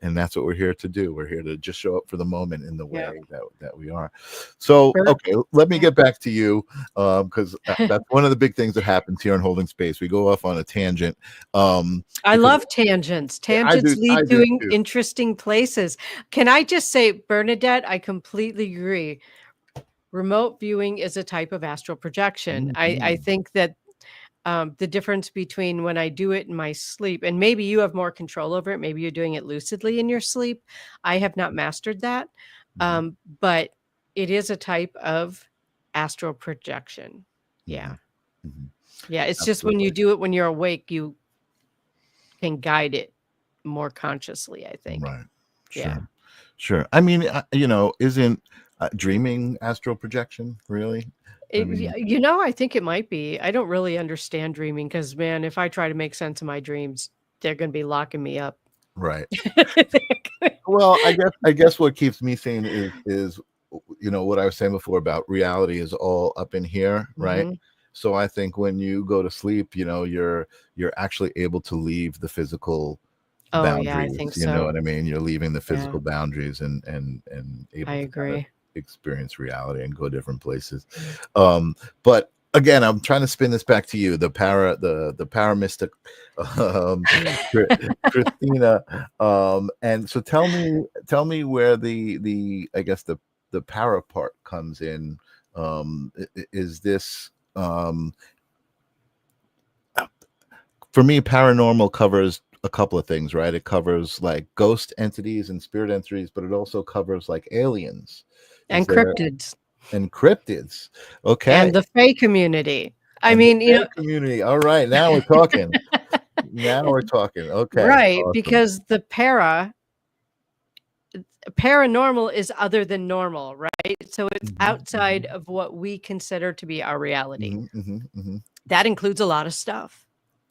and that's what we're here to do. We're here to just show up for the moment in the
yeah.
way that we are. So,
Bert,
okay, let me
yeah.
get back to you, because that's one of the big things that happens here in Holding Space. We go off on a tangent,
I
because
love tangents.
I
Tangents
do, I
lead to
do too.
interesting places. Can I just say, Bernadette, I completely agree. Remote viewing is a type of astral projection. I
Mhm,
think that the difference between when I do it in my sleep, and maybe you have more control over it, maybe you're doing it lucidly in your sleep. I have not mastered that.
mhm,
But it is a type of astral projection. Yeah.
mhm, mhm.
Yeah. It's just when you
Absolutely.
do it when you're awake, you can guide it more consciously, I think.
Right.
Yeah.
Sure. I mean, isn't dreaming astral projection, really? I mean,
I think it might be. I don't really understand dreaming because, man, if I try to make sense of my dreams, they're going to be locking me up.
right. Well, I guess what keeps me sane is what I was saying before about reality is all up in here, right?
Mhm.
So I think when you go to sleep, you're actually able to leave the physical
Oh, yeah, I
boundaries.
think
You know
so.
what I mean? You're leaving the
Yeah,
physical boundaries and
I
able to kind of
agree.
experience reality and go different places. But again, I'm trying to spin this back to you, the para mystic, um, Christina. And so tell me where the I guess the para part comes in. Is this for me, paranormal covers a couple of things, right? It covers like ghost entities and spirit entities, but it also covers like aliens. Is
And
there
cryptids
and cryptids? Okay,
and the Fae community. I
and the
mean,
fae community. All right, now we're talking. Now we're talking. Okay,
right,
awesome.
because the paranormal is other than normal, right? So it's
Mhm,
outside
mhm,
of what we consider to be our reality.
mhm.
That includes a lot of stuff.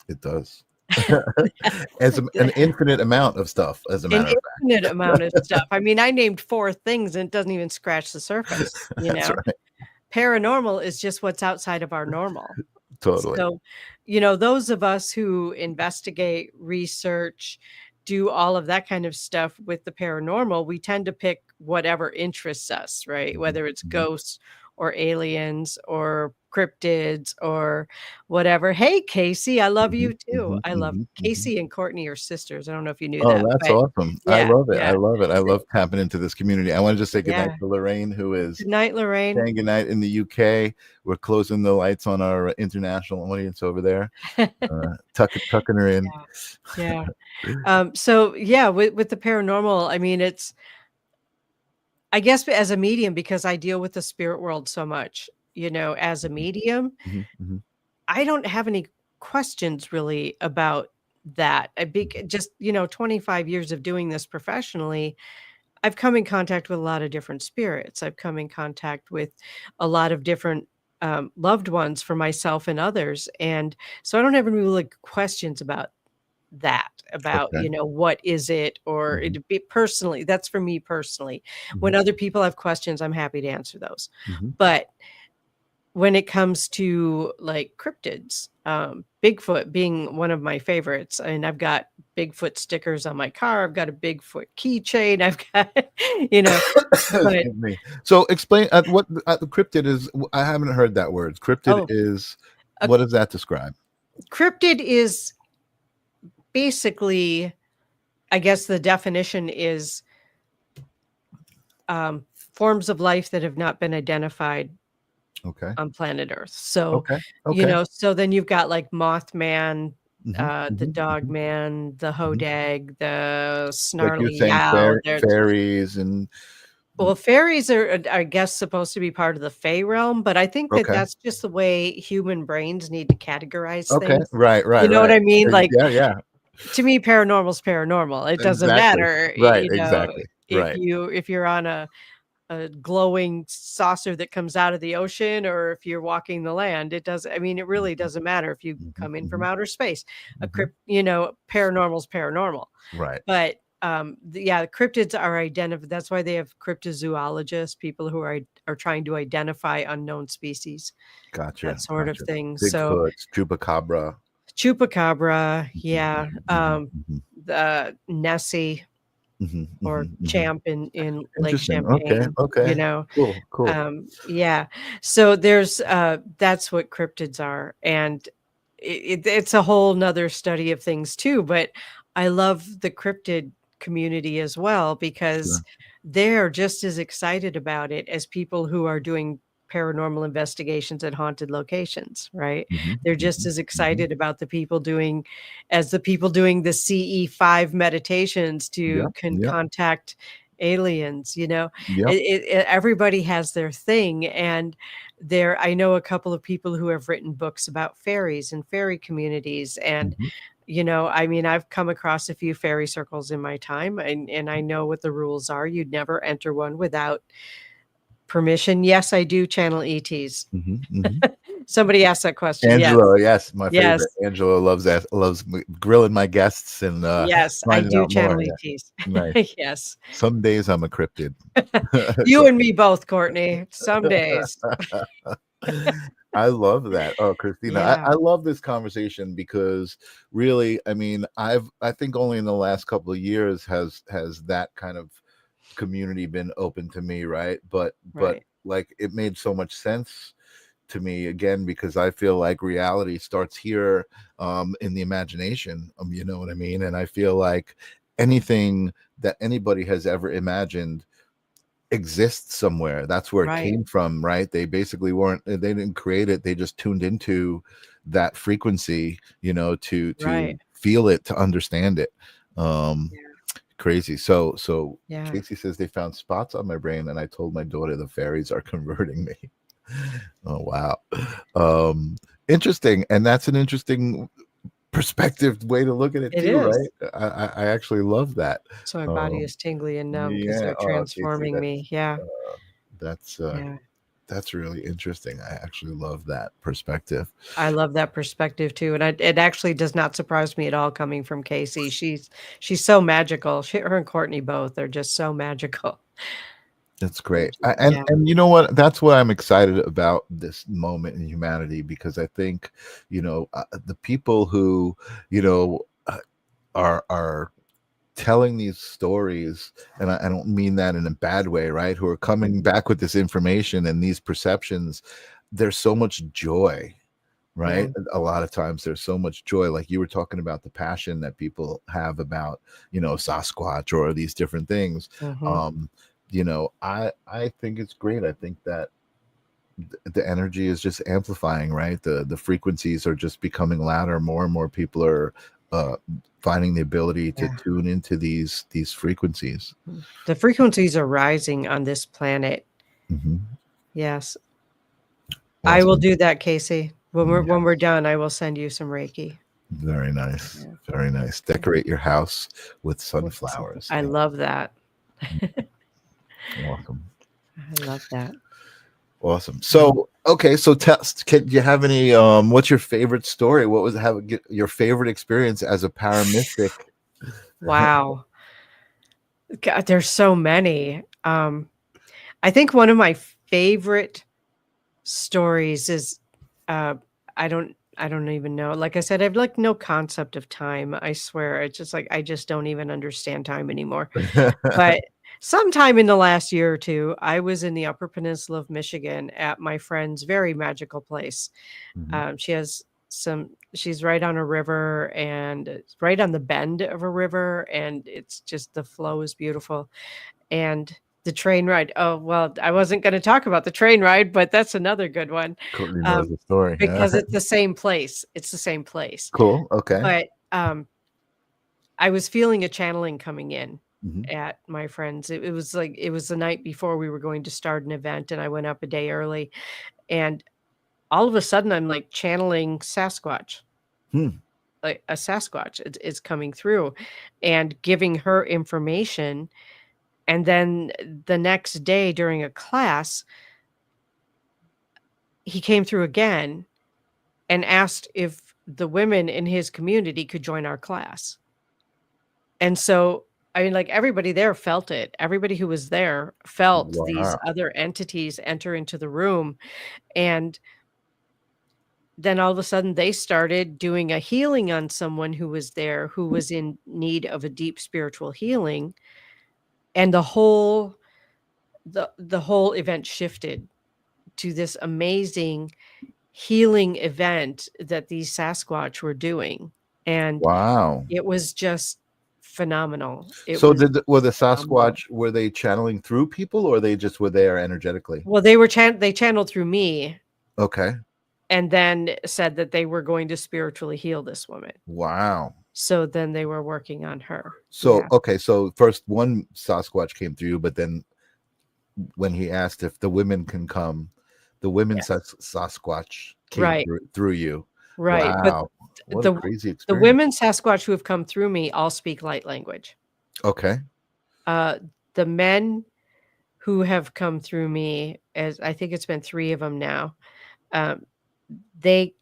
It does. An infinite amount of stuff, as a
An
matter of
infinite amount of stuff. I mean, I named 4 things and it doesn't even scratch the surface,
fact. That's right.
Paranormal is just what's outside of our normal.
Totally.
So, those of us who investigate, research, do all of that kind of stuff with the paranormal, we tend to pick whatever interests us, right?
Mhm,
Whether it's
mhm,
ghosts or aliens or cryptids or whatever. Hey, Casey, I love you
mhm,
too.
mhm,
I love
mhm, mhm.
Casey and Courtney are sisters. I don't know if you knew
Oh,
that,
that's
but
awesome. I
yeah,
love it. I
yeah.
love it. I
So
love tapping into this community. I want to just say goodnight
yeah.
to Lorraine, who is
Good night, Lorraine.
saying goodnight in the UK. We're closing the lights on our international audience over there. Tucking her in.
Yeah, yeah. So yeah, with the paranormal, I mean, it's I guess as a medium, because I deal with the spirit world so much, as a
Mhm,
medium,
mhm, mhm,
I don't have any questions really about that.
mhm,
Just, 25 years of doing this professionally, I've come in contact with a lot of different spirits. I've come in contact with a lot of different loved ones for myself and others. And so I don't have any really questions about that, about,
okay.
what is it, or
Mhm,
it be personally, that's for me personally.
mhm,
When other people have questions, I'm happy to answer those.
mhm,
But when it comes to like cryptids, Bigfoot being one of my favorites, and I've got Bigfoot stickers on my car. I've got a Bigfoot keychain. I've got, you know, but
Excuse me. So explain what the cryptid is. I haven't heard that word. Cryptid
oh,
is,
a
what does that describe?
cryptid is basically I guess the definition is forms of life that have not been identified
Okay.
on planet Earth. So,
Okay. Okay.
so then you've got like Mothman,
Hmm.
the
Hmm.
Dog
Hmm.
Man, the
Hmm.
Hodag, the
Like you're
Snarly
saying,
Yow. There's
fairies and
well, fairies are, I guess, supposed to be part of the Fey realm, but I think that
okay.
that's just the way human brains need to categorize
Okay.
things.
Right.
You
Right.
know what
Right.
I mean? Like
Yeah. Yeah.
to me, paranormal's paranormal. It doesn't
Exactly.
matter,
Right. Exactly.
if
Right.
you're on a glowing saucer that comes out of the ocean or if you're walking the land. It does. I mean, it really
Mhm.
doesn't matter if you
Mhm.
come in from
Mhm.
outer space. A
Mhm.
crypt, paranormal's paranormal.
Right.
But the cryptids are identified. That's why they have cryptozoologists, people who are trying to identify unknown species, that
Gotcha.
sort of
Gotcha.
thing. So
Bigfoot, chupacabra.
chupacabra,
Mhm.
yeah,
Mhm. Mhm.
the Nessie
Mhm.
or
Mhm. Mhm.
Champ in Lake
Interesting. Okay.
Champlain,
Okay. Cool. Cool.
yeah. So there's that's what cryptids are, and it's a whole nother study of things too. But I love the cryptid community as well because
Sure.
they're just as excited about it as people who are doing paranormal investigations at haunted locations, right?
Mhm.
They're just
Mhm.
as
Mhm.
excited about the people doing the CE5 meditations to
Yep. Yep.
contact aliens,
Yep.
everybody has their thing. And I know a couple of people who have written books about fairies and fairy communities. And,
Mhm.
I mean, I've come across a few fairy circles in my time, and I know what the rules are. You'd never enter one without permission. Yes, I do channel ETs.
Mhm. Mhm.
Somebody asked that question. Yes.
Angela, yes, my
Yes.
favorite. Angela loves grilling my guests and
Yes, I
finding
do
out more.
channel
Yeah.
ETs.
Nice.
Yes.
Some days I'm a cryptid.
You
So
and me both, Courtney. Some days.
I love that. Oh, Christina,
Yeah.
I love this conversation because really, I mean, I think only in the last couple of years has that kind of community been open to me, right? But
Right.
like it made so much sense to me again because I feel like reality starts here in the imagination. You know what I mean? And I feel like anything that anybody has ever imagined exists somewhere. That's where it
Right.
came from, right? They basically weren't, they didn't create it, they just tuned into that frequency, to
Right.
feel it, to understand it. um
Yeah.
Crazy. So
Yeah.
Casey says they found spots on my brain and I told my daughter the fairies are converting me. Oh wow. um Interesting. And that's an interesting perspective way to look at it
It
too,
is.
right? I actually love that.
So my body
um
is tingly and numb because
yeah.
they're
Oh, Casey,
transforming me. Yeah.
that's
Yeah.
that's really interesting. I actually love that perspective.
I love that perspective too. And it actually does not surprise me at all coming from Casey. She's so magical. Her and Courtney both are just so magical.
That's
They're
great.
just,
And
yeah.
you know what? That's what I'm excited about this moment in humanity because I think, the people who, are telling these stories, and I don't mean that in a bad way, right? Who are coming back with this information and these perceptions, there's so much joy,
Yeah.
right? A lot of times there's so much joy, like you were talking about the passion that people have about, Sasquatch or these different things.
Mhm.
um I think it's great. I think that the energy is just amplifying, right? The frequencies are just becoming louder. More and more people are uh finding the ability to
Yeah.
tune into these frequencies.
The frequencies are rising on this planet.
Mhm.
Yes. I will
Awesome.
do that, Casey. When we're
Yes.
done, I will send you some Reiki.
Very nice.
Yeah.
Very nice. Decorate your house with
With some
sunflowers.
I love that.
Awesome.
I love that.
Awesome. So, okay, so can you have any what's your favorite story? What was your favorite experience as a paramystic?
Wow. God, there's so many. I think one of my favorite stories is uh I don't even know. Like I said, I've like no concept of time. I swear. It's just like I just don't even understand time anymore. But sometime in the last year or two, I was in the Upper Peninsula of Michigan at my friend's very magical place.
Mhm.
She has some She's right on a river, and it's right on the bend of a river, and it's just the flow is beautiful. And the train ride, oh, well, I wasn't gonna talk about the train ride, but that's another good one,
Courtney knows
um,
the story.
because it's the same place. It's the same place.
Cool. Okay.
But, I was feeling a channeling coming in
Mhm.
at my friend's. It was like it was the night before we were going to start an event, and I went up a day early, and all of a sudden, I'm, like, channeling Sasquatch.
Hmm.
Like, a Sasquatch is coming through and giving her information, and then the next day during a class, he came through again and asked if the women in his community could join our class. And so, I mean, like, everybody there felt it. Everybody who was there felt these
Wow.
other entities enter into the room, and then all of a sudden, they started doing a healing on someone who was there, who was in need of a deep spiritual healing, and the whole event shifted to this amazing healing event that these Sasquatch were doing, and
Wow.
it was just phenomenal. It
So
was
were the
phenomenal.
Sasquatch, were they channeling through people, or they just were there energetically?
Well, they channeled through me
Okay.
and then said that they were going to spiritually heal this woman.
Wow.
So then they were working on her.
So
Yeah.
okay, so first one Sasquatch came through, but then when he asked if the women can come, the women
Yes.
Sasquatch came
Right.
through you.
Right. But
Wow. What a
the
crazy
the
experience.
women Sasquatch who have come through me all speak light language.
Okay.
Uh, the men who have come through me, as I think it's been 3 of them now, um, they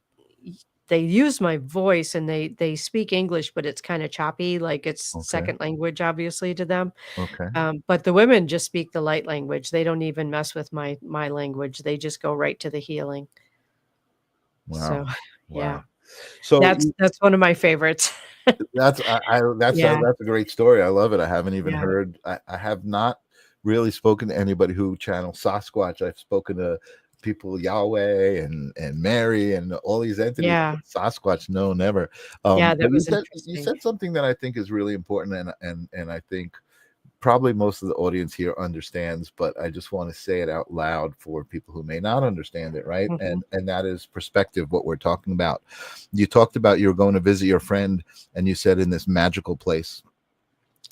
they use my voice and they speak English, but it's kinda choppy, like it's
Okay.
second language, obviously, to them.
Okay.
But the women just speak the light language. They don't even mess with my language. They just go right to the healing.
Wow.
So, yeah,
Wow. So
that's one of my favorites.
that's
Yeah,
that's a great story. I love it. I haven't even
yeah,
heard. I have not really spoken to anybody who channels Sasquatch. I've spoken to people Yahweh and Mary and all these entities.
yeah,
But Sasquatch, no, never.
yeah, that
But
was
you
interesting.
said something that I think is really important, and I think probably most of the audience here understands, but I just want to say it out loud for people who may not understand it, right?
Mhm.
And that is perspective, what we're talking about. You talked about you were going to visit your friend, and you said in this magical place.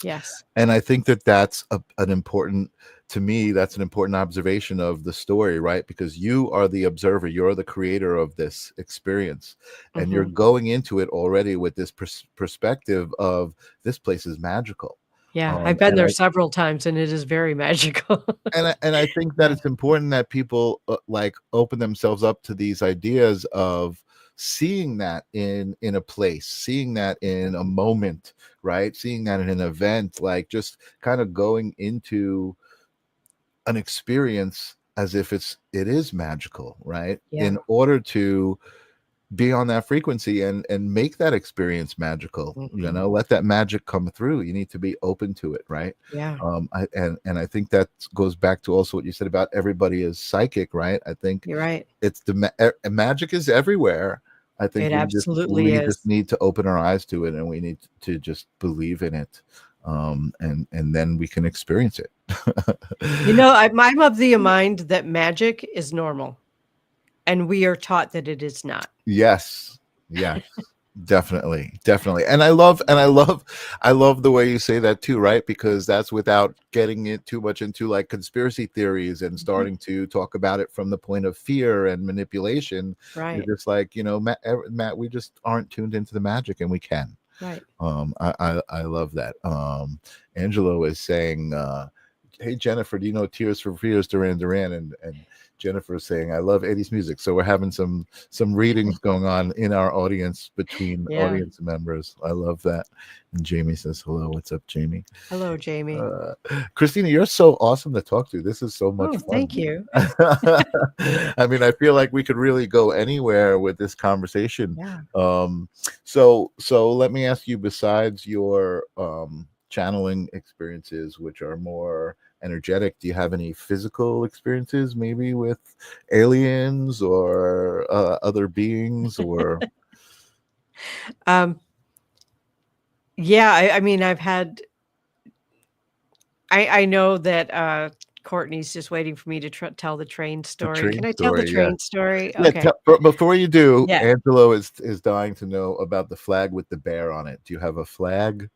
Yes.
And I think that that's an important, to me, that's an important observation of the story, right? Because you are the observer, you're the creator of this experience, and you're
Mhm.
going into it already with this perspective of this place is magical.
Yeah, I've been
And
there several times, and it is very magical.
I think that
Yeah.
it's important that people like open themselves up to these ideas of seeing that in a place, seeing that in a moment, right? Seeing that in an event, like just kind of going into an experience as if it is magical, right?
Yeah.
In order to be on that frequency and make that experience magical,
Mhm.
let that magic come through. You need to be open to it, right?
Yeah,
I think that goes back to also what you said about everybody is psychic, right? I think
you're right.
it's magic is everywhere. I think
It absolutely
we just
is.
need to open our eyes to it, and we need to just believe in it, and then we can experience it.
You know, I'm of the mind that magic is normal, and we are taught that it is not.
Yes. Yes. Definitely. Definitely. And I love the way you say that too, right? Because that's without getting it too much into like conspiracy theories and
Mhm.
starting to talk about it from the point of fear and manipulation. You're
Right,
just like, Matt, we just aren't tuned into the magic, and we can.
right.
I love that. Angelo is saying, hey Jennifer, do you know Tears for Fears, Duran Duran? And Jennifer is saying, I love 80s music. So we're having some readings going on in our audience between
Yeah.
audience members. I love that. And Jamie says hello. What's up, Jamie?
Hello, Jamie.
uh Christina, you're so awesome to talk to. This is so much
Oh,
fun.
thank you.
I mean, I feel like we could really go anywhere with this conversation.
Yeah.
So let me ask you, besides your channeling experiences, which are more energetic, do you have any physical experiences, maybe with aliens or other beings, or
Um, yeah, I mean, I know that, Courtney's just waiting for me to tell the train
The
story. Can
train
I tell the
story, yeah.
train story?
Yeah,
Okay.
but before you do,
Yeah.
Angelo is dying to know about the flag with the bear on it. Do you have a flag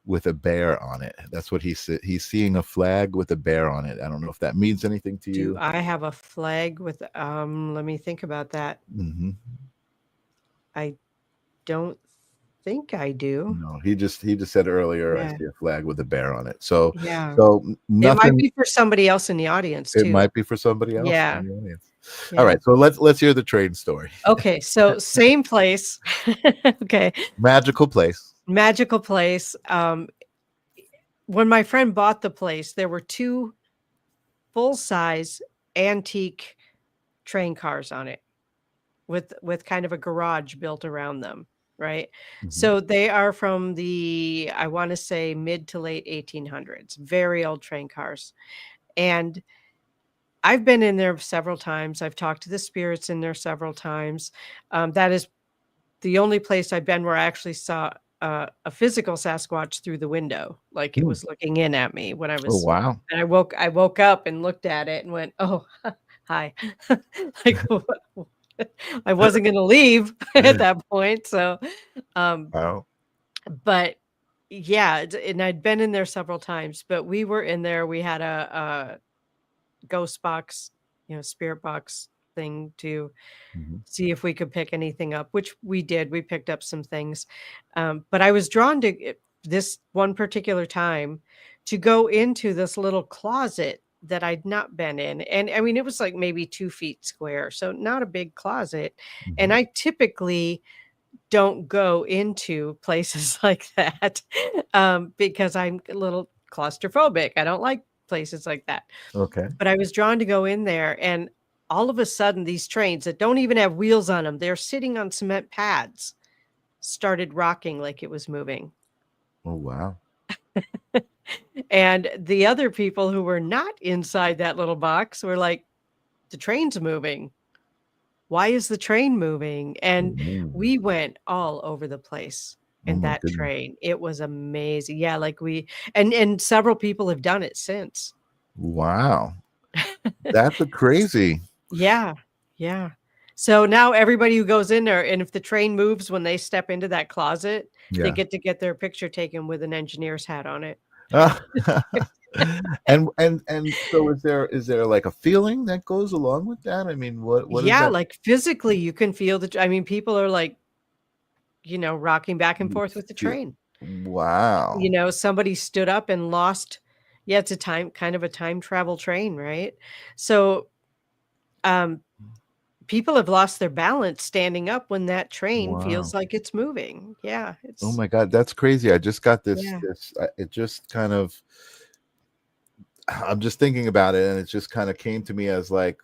with a bear on it? That's what he's seeing, a flag with a bear on it. I don't know if that means anything to
Do
you.
I have a flag with, let me think about that.
Hmm.
I don't think I do.
No, he just said earlier, I
Yeah.
see a flag with a bear on it. So
Yeah. It might
nothing.
be for somebody else in the audience
It
too.
might be for somebody else
Yeah.
in the audience. All
Yeah.
right, so let's hear the train story.
Okay, so same place. Okay.
Magical place.
Magical place. When my friend bought the place, there were 2 full-size antique train cars on it with kind of a garage built around them, right?
Mhm.
So they are from the, I wanna say, mid to late 1800s, very old train cars, and I've been in there several times. I've talked to the spirits in there several times. That is the only place I've been where I actually saw a physical Sasquatch through the window, like it
Mm.
was looking in at me when I
Oh,
was
wow.
and I woke up and looked at it and went, "Oh, hi." Like, I wasn't gonna leave at that point, so, um,
Wow.
but yeah, and I'd been in there several times, but we were in there, we had a ghost box, spirit box thing to
Mhm.
see if we could pick anything up, which we did. We picked up some things. But I was drawn to this one particular time to go into this little closet that I'd not been in. And I mean, it was like maybe 2 feet square, so not a big closet. And
Mhm.
I typically don't go into places like that because I'm a little claustrophobic. I don't like places like that.
Okay.
But I was drawn to go in there, and all of a sudden, these trains that don't even have wheels on them, they're sitting on cement pads, started rocking like it was moving.
Oh, wow.
And the other people who were not inside that little box were like, "The train's moving. Why is the train moving?" And
Ooh.
we went all over the place
Oh
in
my
that
goodness.
train. It was amazing. Yeah, like and several people have done it since.
Wow. That's a crazy.
Yeah, yeah. So now everybody who goes in there, and if the train moves when they step into that closet, they
Yeah.
get to get their picture taken with an engineer's hat on it.
And so is there like a feeling that goes along with that? I mean, what is
Yeah,
that?
like physically, you can feel I mean, people are like, rocking back and
You
forth with the
feel
train.
wow.
Somebody stood up and lost, yeah, it's a kind of a time travel train, right? So, um, people have lost their balance standing up when that train feels
Wow.
like it's moving. Yeah,
Oh
it's
my God, that's crazy. I just got this
yeah,
this it just kind of I'm just thinking about it, and it just kind of came to me as like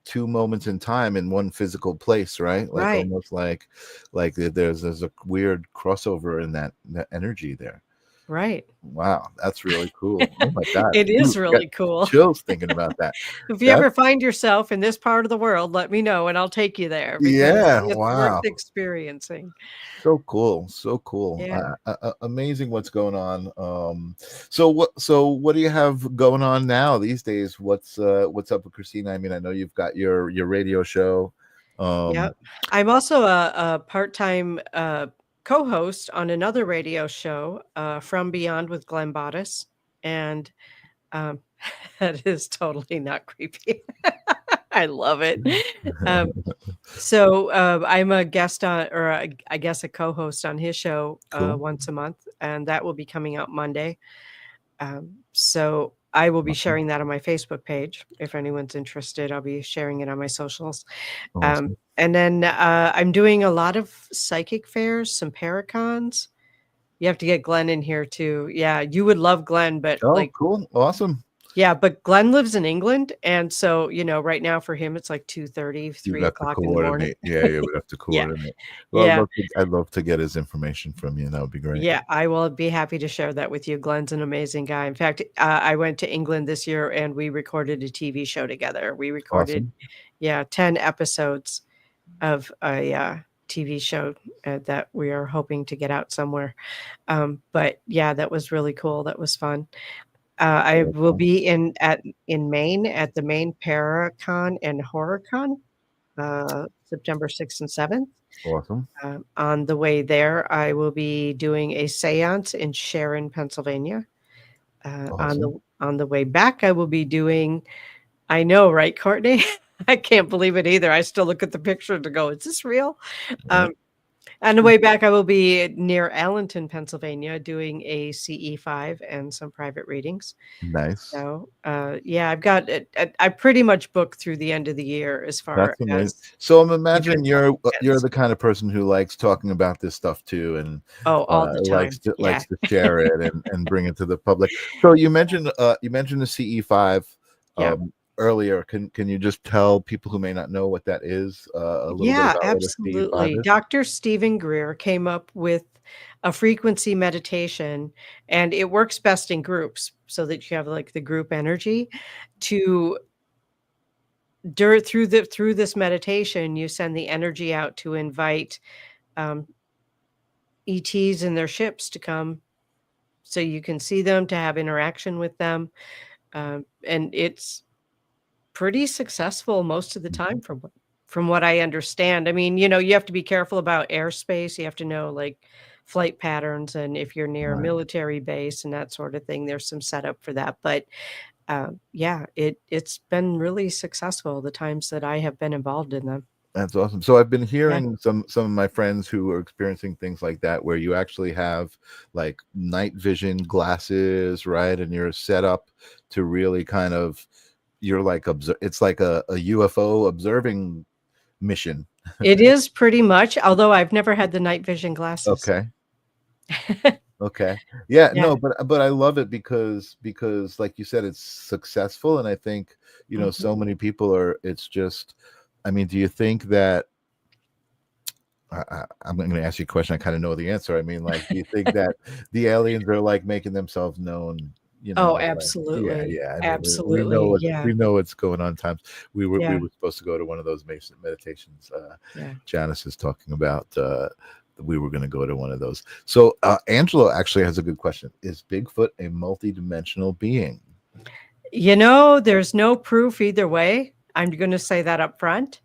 two moments in time in one physical place, right? Like
right.
almost like there's a weird crossover in that energy there.
Right.
Wow, that's really cool. Oh my God.
It
Ooh,
is
I got
really cool.
chills thinking about that.
If you
That
ever find yourself in this part of the world, let me know and I'll take you there because
yeah,
it's worth
wow.
experiencing.
So cool, so cool.
Yeah.
Amazing what's going on. So what do you have going on now these days? What's up with Christina? I mean, I know you've got your radio show. Um
Yep. I'm also a part-time, co-host on another radio show, From Beyond with Glenn Bottis, and, um, that is totally not creepy. I love it. Um, I'm a guest on or I guess a co-host on his show,
cool.
once a month, and that will be coming out Monday. So I will be
Awesome.
sharing that on my Facebook page. If anyone's interested, I'll be sharing it on my socials.
Awesome.
And then I'm doing a lot of psychic fairs, some paracons. You have to get Glenn in here too. Yeah, you would love Glenn, but
Oh,
like,
cool. Awesome.
yeah, but Glenn lives in England. And so, right now for him, it's like 2:30,
You'd
three
have to
o'clock in the morning.
coordinate. Yeah, you would have to
Yeah.
coordinate. Well,
Yeah.
I'd love to get his information from you. That would be great.
Yeah, I will be happy to share that with you. Glenn's an amazing guy. In fact, I went to England this year and we recorded a TV show together. We recorded,
Awesome.
yeah, 10 episodes of a, TV show that we are hoping to get out somewhere. But yeah, that was really cool. That was fun. I will
Awesome.
be in Maine at the Maine Paracon and HorrorCon, September 6th and 7th.
Awesome.
On the way there, I will be doing a séance in Sharon, Pennsylvania.
Awesome.
On the way back, I will be doing. I know, right, Courtney? I can't believe it either. I still look at the picture to go, "Is this real?"
Yeah.
Um, on the way back, I will be near Allenton, Pennsylvania, doing a CE5 and some private readings.
Nice.
So, yeah, I've got it. I pretty much booked through the end of the year as far
That's amazing.
as
So I'm imagining
events and
you're
weekends.
the kind of person who likes talking about this stuff too, and
Oh, all the time. Yeah.
likes to share it and bring it to the public. So you mentioned the CE5
Yeah.
earlier. Can you just tell people who may not know what that is a little bit
Yeah,
about what a CE5
absolutely.
is?
Dr. Stephen Greer came up with a frequency meditation, and it works best in groups so that you have, like, the group energy to through this meditation, you send the energy out to invite, um, ETs and their ships to come so you can see them, to have interaction with them, and it's pretty successful most of the time from what I understand. I mean, you have to be careful about airspace. You have to know, like, flight patterns, and if you're near a
Right.
military base and that sort of thing, there's some setup for that. But, yeah, it's been really successful the times that I have been involved in them.
That's awesome. So I've been
Yeah.
hearing some of my friends who are experiencing things like that, where you actually have like night vision glasses, right? And you're set up to really kind of you're like it's like a UFO observing mission.
It is pretty much, although I've never had the night vision glasses.
Okay. Okay. Yeah,
Yeah.
no, but I love it because like you said, it's successful. And I think,
Mhm.
so many people are it's just I mean, do you think that I'm going to ask you a question. I kind of know the answer. I mean, like, do you think that the aliens are like making themselves known?
Oh,
Like, yeah,
absolutely.
yeah. I mean,
Absolutely. Yeah.
we know what's going on. Times we
Yeah.
were supposed to go to one of those meditations.
Yeah.
Janice is talking about. We were going to go to one of those. So Angelo actually has a good question. Is Bigfoot a multidimensional being?
There's no proof either way. I'm gonna say that up front.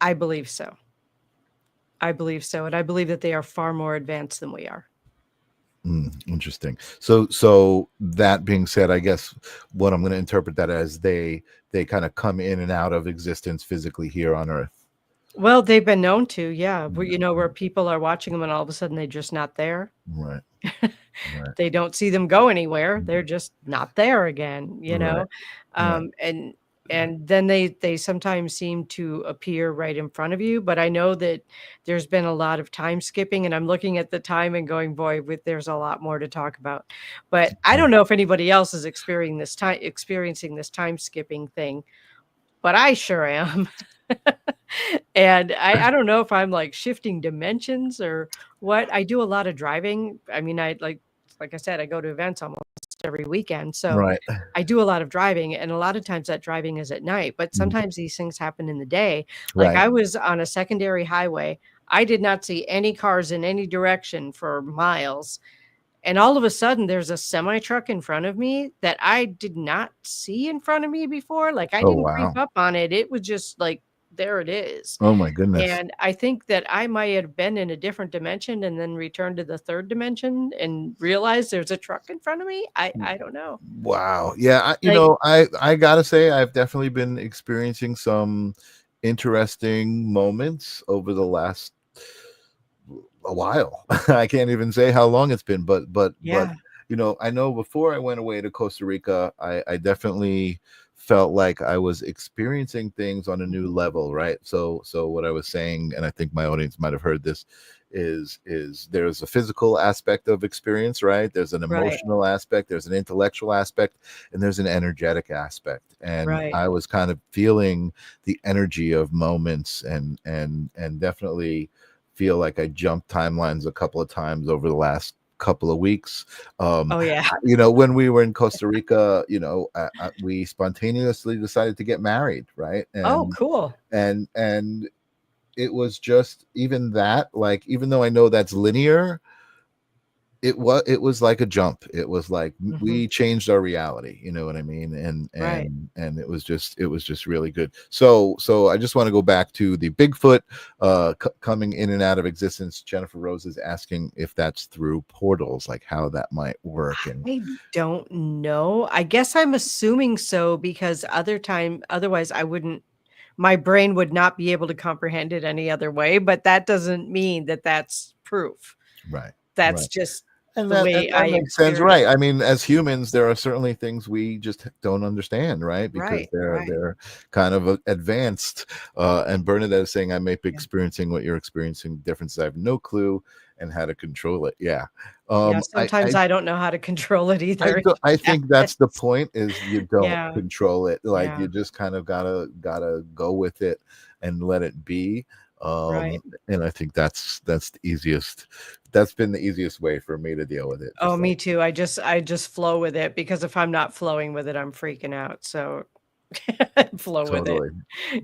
I believe so. I believe so, and I believe that they are far more advanced than we are.
Interesting. So that being said, I guess what I'm going to interpret that as they kind of come in and out of existence physically here on Earth.
Well, they've been known to, yeah, where,
Yeah.
where people are watching them and all of a sudden they're just not there.
Right. Right.
They don't see them go anywhere. They're just not there again, you
Right.
know?
Right.
And then they sometimes seem to appear right in front of you, but I know that there's been a lot of time skipping, and I'm looking at the time and going, "Boy, there's a lot more to talk about." But I don't know if anybody else is experiencing this time skipping thing, but I sure am. And I don't know if I'm, like, shifting dimensions or what. I do a lot of driving. I mean, like I said, I go to events almost every weekend, so
Right.
I do a lot of driving, and a lot of times that driving is at night, but
Mhm.
sometimes these things happen in the day. Like,
Right.
I was on a secondary highway. I did not see any cars in any direction for miles, and all of a sudden, there's a semi truck in front of me that I did not see in front of me before. Like, I
Oh
didn't creep
wow.
up on it. It was just like, there it is.
Oh my goodness.
And I think that I might have been in a different dimension and then returned to the third dimension and realized there's a truck in front of me. I don't know.
Wow. Yeah.
Like,
I gotta say, I've definitely been experiencing some interesting moments over the last a while. I can't even say how long it's been, but
yeah.
I know before I went away to Costa Rica, I definitely felt like I was experiencing things on a new
Mhm.
level, right? So what I was saying, and I think my audience might have heard this, is there's a physical aspect of experience, right? There's an
Right.
emotional aspect, there's an intellectual aspect, and there's an energetic aspect. And
Right.
I was kind of feeling the energy of moments and definitely feel like I jumped timelines a couple of times over the last couple of weeks.
Oh, yeah.
When we were in Costa Rica, we spontaneously decided to get married, right?
Oh, cool.
And it was just even that, like, even though I know that's linear, it was like a jump. It was like
Mhm.
we changed our reality, you know what I mean?
Right.
And it was just really good. So I just want to go back to the Bigfoot coming in and out of existence. Jennifer Rose is asking if that's through portals, like how that might work. And
I don't know. I guess I'm assuming so because otherwise I wouldn't my brain would not be able to comprehend it any other way, but that doesn't mean that that's proof.
right,
That's
right.
just
And
the way
that
I
makes sense,
experience.
right? I mean, as humans, there are certainly things we just don't understand, right? Because
Right,
they're
right.
they're kind of advanced. And Bernadette is saying, "I may be
Yeah.
experiencing what you're experiencing, differences I have no clue, and how to control it." Yeah,
Yeah,
I
sometimes I don't know how to control it
I
either.
do, I
Yeah.
think that's the point, is you don't
Yeah,
control it. Like,
yeah,
you just kind of gotta go with it and let it be.
right.
And I think that's the easiest. That's been the easiest way for me to deal with it.
Oh,
Just like,
me too. I just flow with it because if I'm not flowing with it, I'm freaking out. So flow with it.
totally.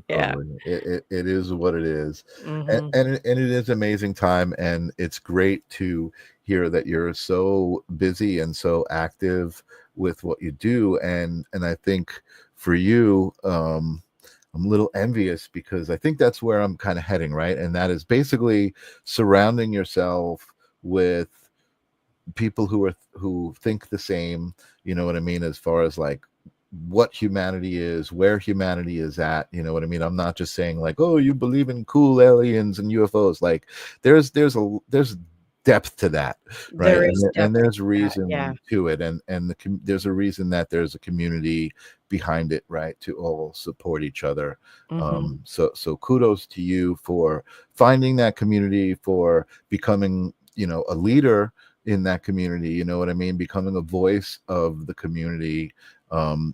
Yeah.
Totally. It is what it is. And,
Mhm.
and it is amazing time. And it's great to hear that you're so busy and so active with what you do. And I think for you, I'm a little envious, because I think that's where I'm kind of heading, right? And that is basically surrounding yourself with people who think the same, you know what I mean, as far as like what humanity is, where humanity is at, you know what I mean. I'm not just saying like, oh, you believe in cool aliens and UFOs. Like, there's depth to that, right?
There is
And
depth to
there's
that. Yeah.
reason to it, and there's a reason that there's a community behind it, right, to all support each other.
Mhm.
So kudos to you for finding that community, for becoming, a leader in that community, you know what I mean, becoming a voice of the community,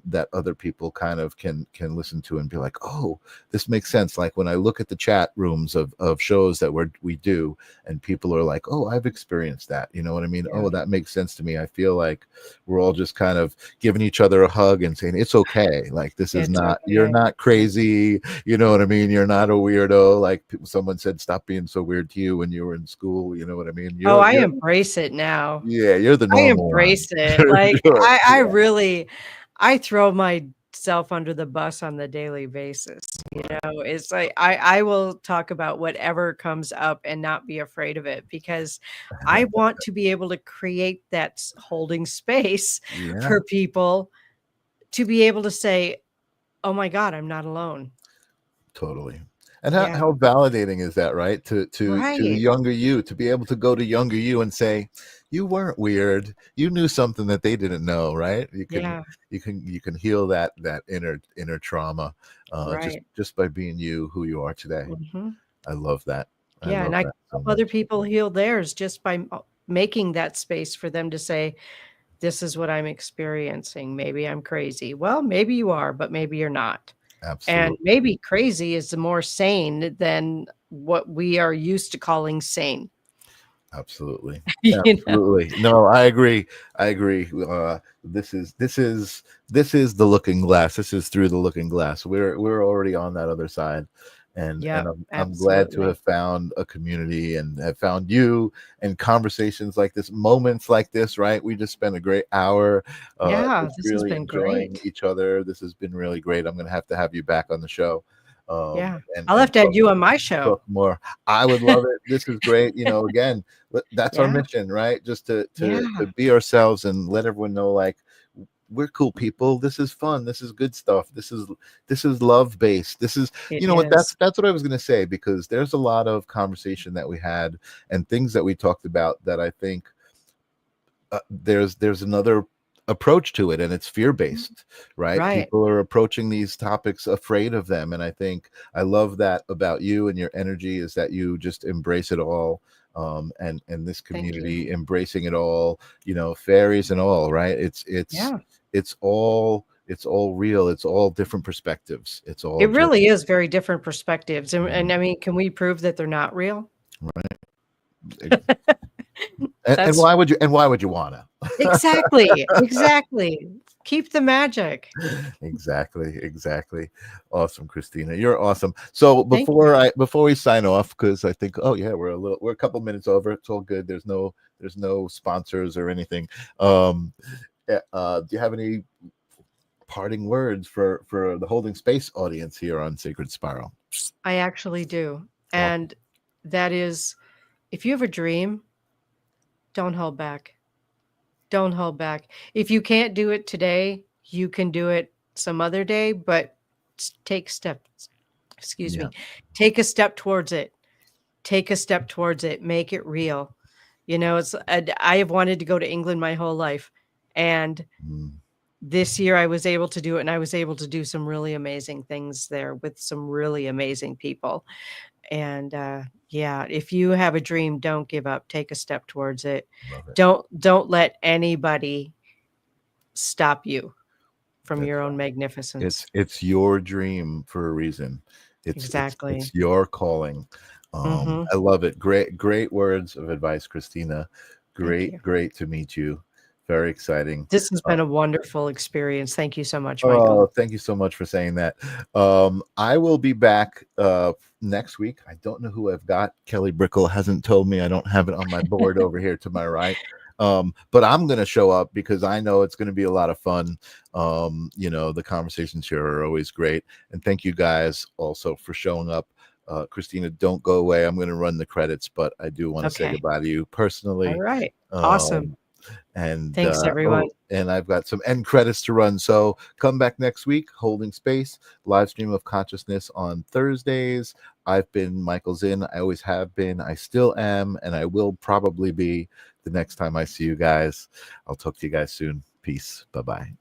that other people kind of can listen to and be like, oh, this makes sense. Like, when I look at the chat rooms of shows that we do, and people are like, oh, I've experienced that, you know what I mean,
Yeah.
oh, that makes sense to me. I feel like we're all just kind of giving each other a hug and saying it's okay, like, this is
It's
not, you're
okay.
not crazy, you know what I mean, you're not a weirdo. Like, someone said, stop being so weird to you when you were in school, you know what I mean,
Oh, I
you're
embrace it now.
yeah, you're the
I
normal one.
embrace it. Like,
Sure.
I really I throw myself under the bus on the daily basis, you know? It's like I will talk about whatever comes up and not be afraid of it because I want to be able to create that holding space
Yeah,
for people to be able to say, "Oh my god, I'm not alone."
totally. And
Yeah.
how validating is that, right? To the
Right.
younger you, to be able to go to younger you and say, you weren't weird. You knew something that they didn't know, right?
Yeah.
You can heal that inner trauma, just
Right.
by being you, who you are today.
Mhm.
I love that. I
Yeah, and
love
I can
that so
help other
much.
people heal theirs just by making that space for them to say, "This is what I'm experiencing. Maybe I'm crazy." Well, maybe you are, but maybe you're not. And
Absolutely.
maybe crazy is more sane than what we are used to calling sane.
Absolutely.
You know?
Absolutely. No, I agree. I agree. This is the looking glass. This is through the looking glass. We're already on that other side. And
Yep,
I'm glad to
absolutely.
have found a community and have found you, and conversations like this, moments like this, right? We just spent a great hour,
Yeah,
just
this has
really
been
enjoying
great.
each other. This has been really great. I'm gonna have to have you back on the show.
Yeah.
And
I'll have to have you on my show.
talk more. I would love it. This is great. Again, that's our
Yeah,
mission, right? Just to
yeah,
be ourselves and let everyone know, like, we're cool people. This is fun. This is good stuff. This is love based. This is,
it
you know what,
is.
that's what I was going to say, because there's a lot of conversation that we had and things that we talked about that I think, there's another approach to it, and it's fear based, right?
Right.
People are approaching these topics afraid of them, and I think I love that about you and your energy, is that you just embrace it all. And this
Thank you.
community embracing it all, fairies and all, right?
Yeah.
It's all real. It's all different perspectives. It's all
It
just
really is very different perspectives, and
Mhm.
I mean, can we prove that they're not real?
Right. And
That's
why would you want to?
exactly, exactly. Keep the magic.
Exactly. Awesome, Christina. You're awesome. So
Thank you.
before we sign off, because I think, oh yeah, we're a couple minutes over. It's all good. There's no sponsors or anything. Do you have any parting words for the holding space audience here on Sacred Spiral?
I actually do.
Awesome.
And that is, if you have a dream, don't hold back. Don't hold back. If you can't do it today, you can do it some other day, but take steps. Excuse
Yeah.
me. Take a step towards it. Take a step towards it. Make it real. You know, I have wanted to go to England my whole life. And
Mm.
this year I was able to do it, and I was able to do some really amazing things there with some really amazing people. And yeah, if you have a dream, don't give up. Take a step towards it.
Love it.
Don't let anybody stop you from
That's
your own
right.
magnificence.
It's your dream for a reason.
Exactly.
It's your calling.
Mhm.
I love it. Great words of advice, Christina.
Thank you.
Great to meet you. Very exciting.
This has been a wonderful experience. Thank you so much,
Oh,
Michael.
thank you so much for saying that. I will be back next week. I don't know who I've got. Kelly Brickle hasn't told me. I don't have it on my board over here to my right. But I'm going to show up because I know it's going to be a lot of fun. The conversations here are always great. And thank you guys also for showing up. Christina, don't go away. I'm going to run the credits, but I do want to say
Okay.
goodbye to you personally.
All right. Awesome.
And
Thanks, everyone.
and I've got some end credits to run. So come back next week, Holding Space, live stream of consciousness on Thursdays. I've been Michael Zinn. I always have been. I still am, and I will probably be the next time I see you guys. I'll talk to you guys soon. Peace. Bye-bye.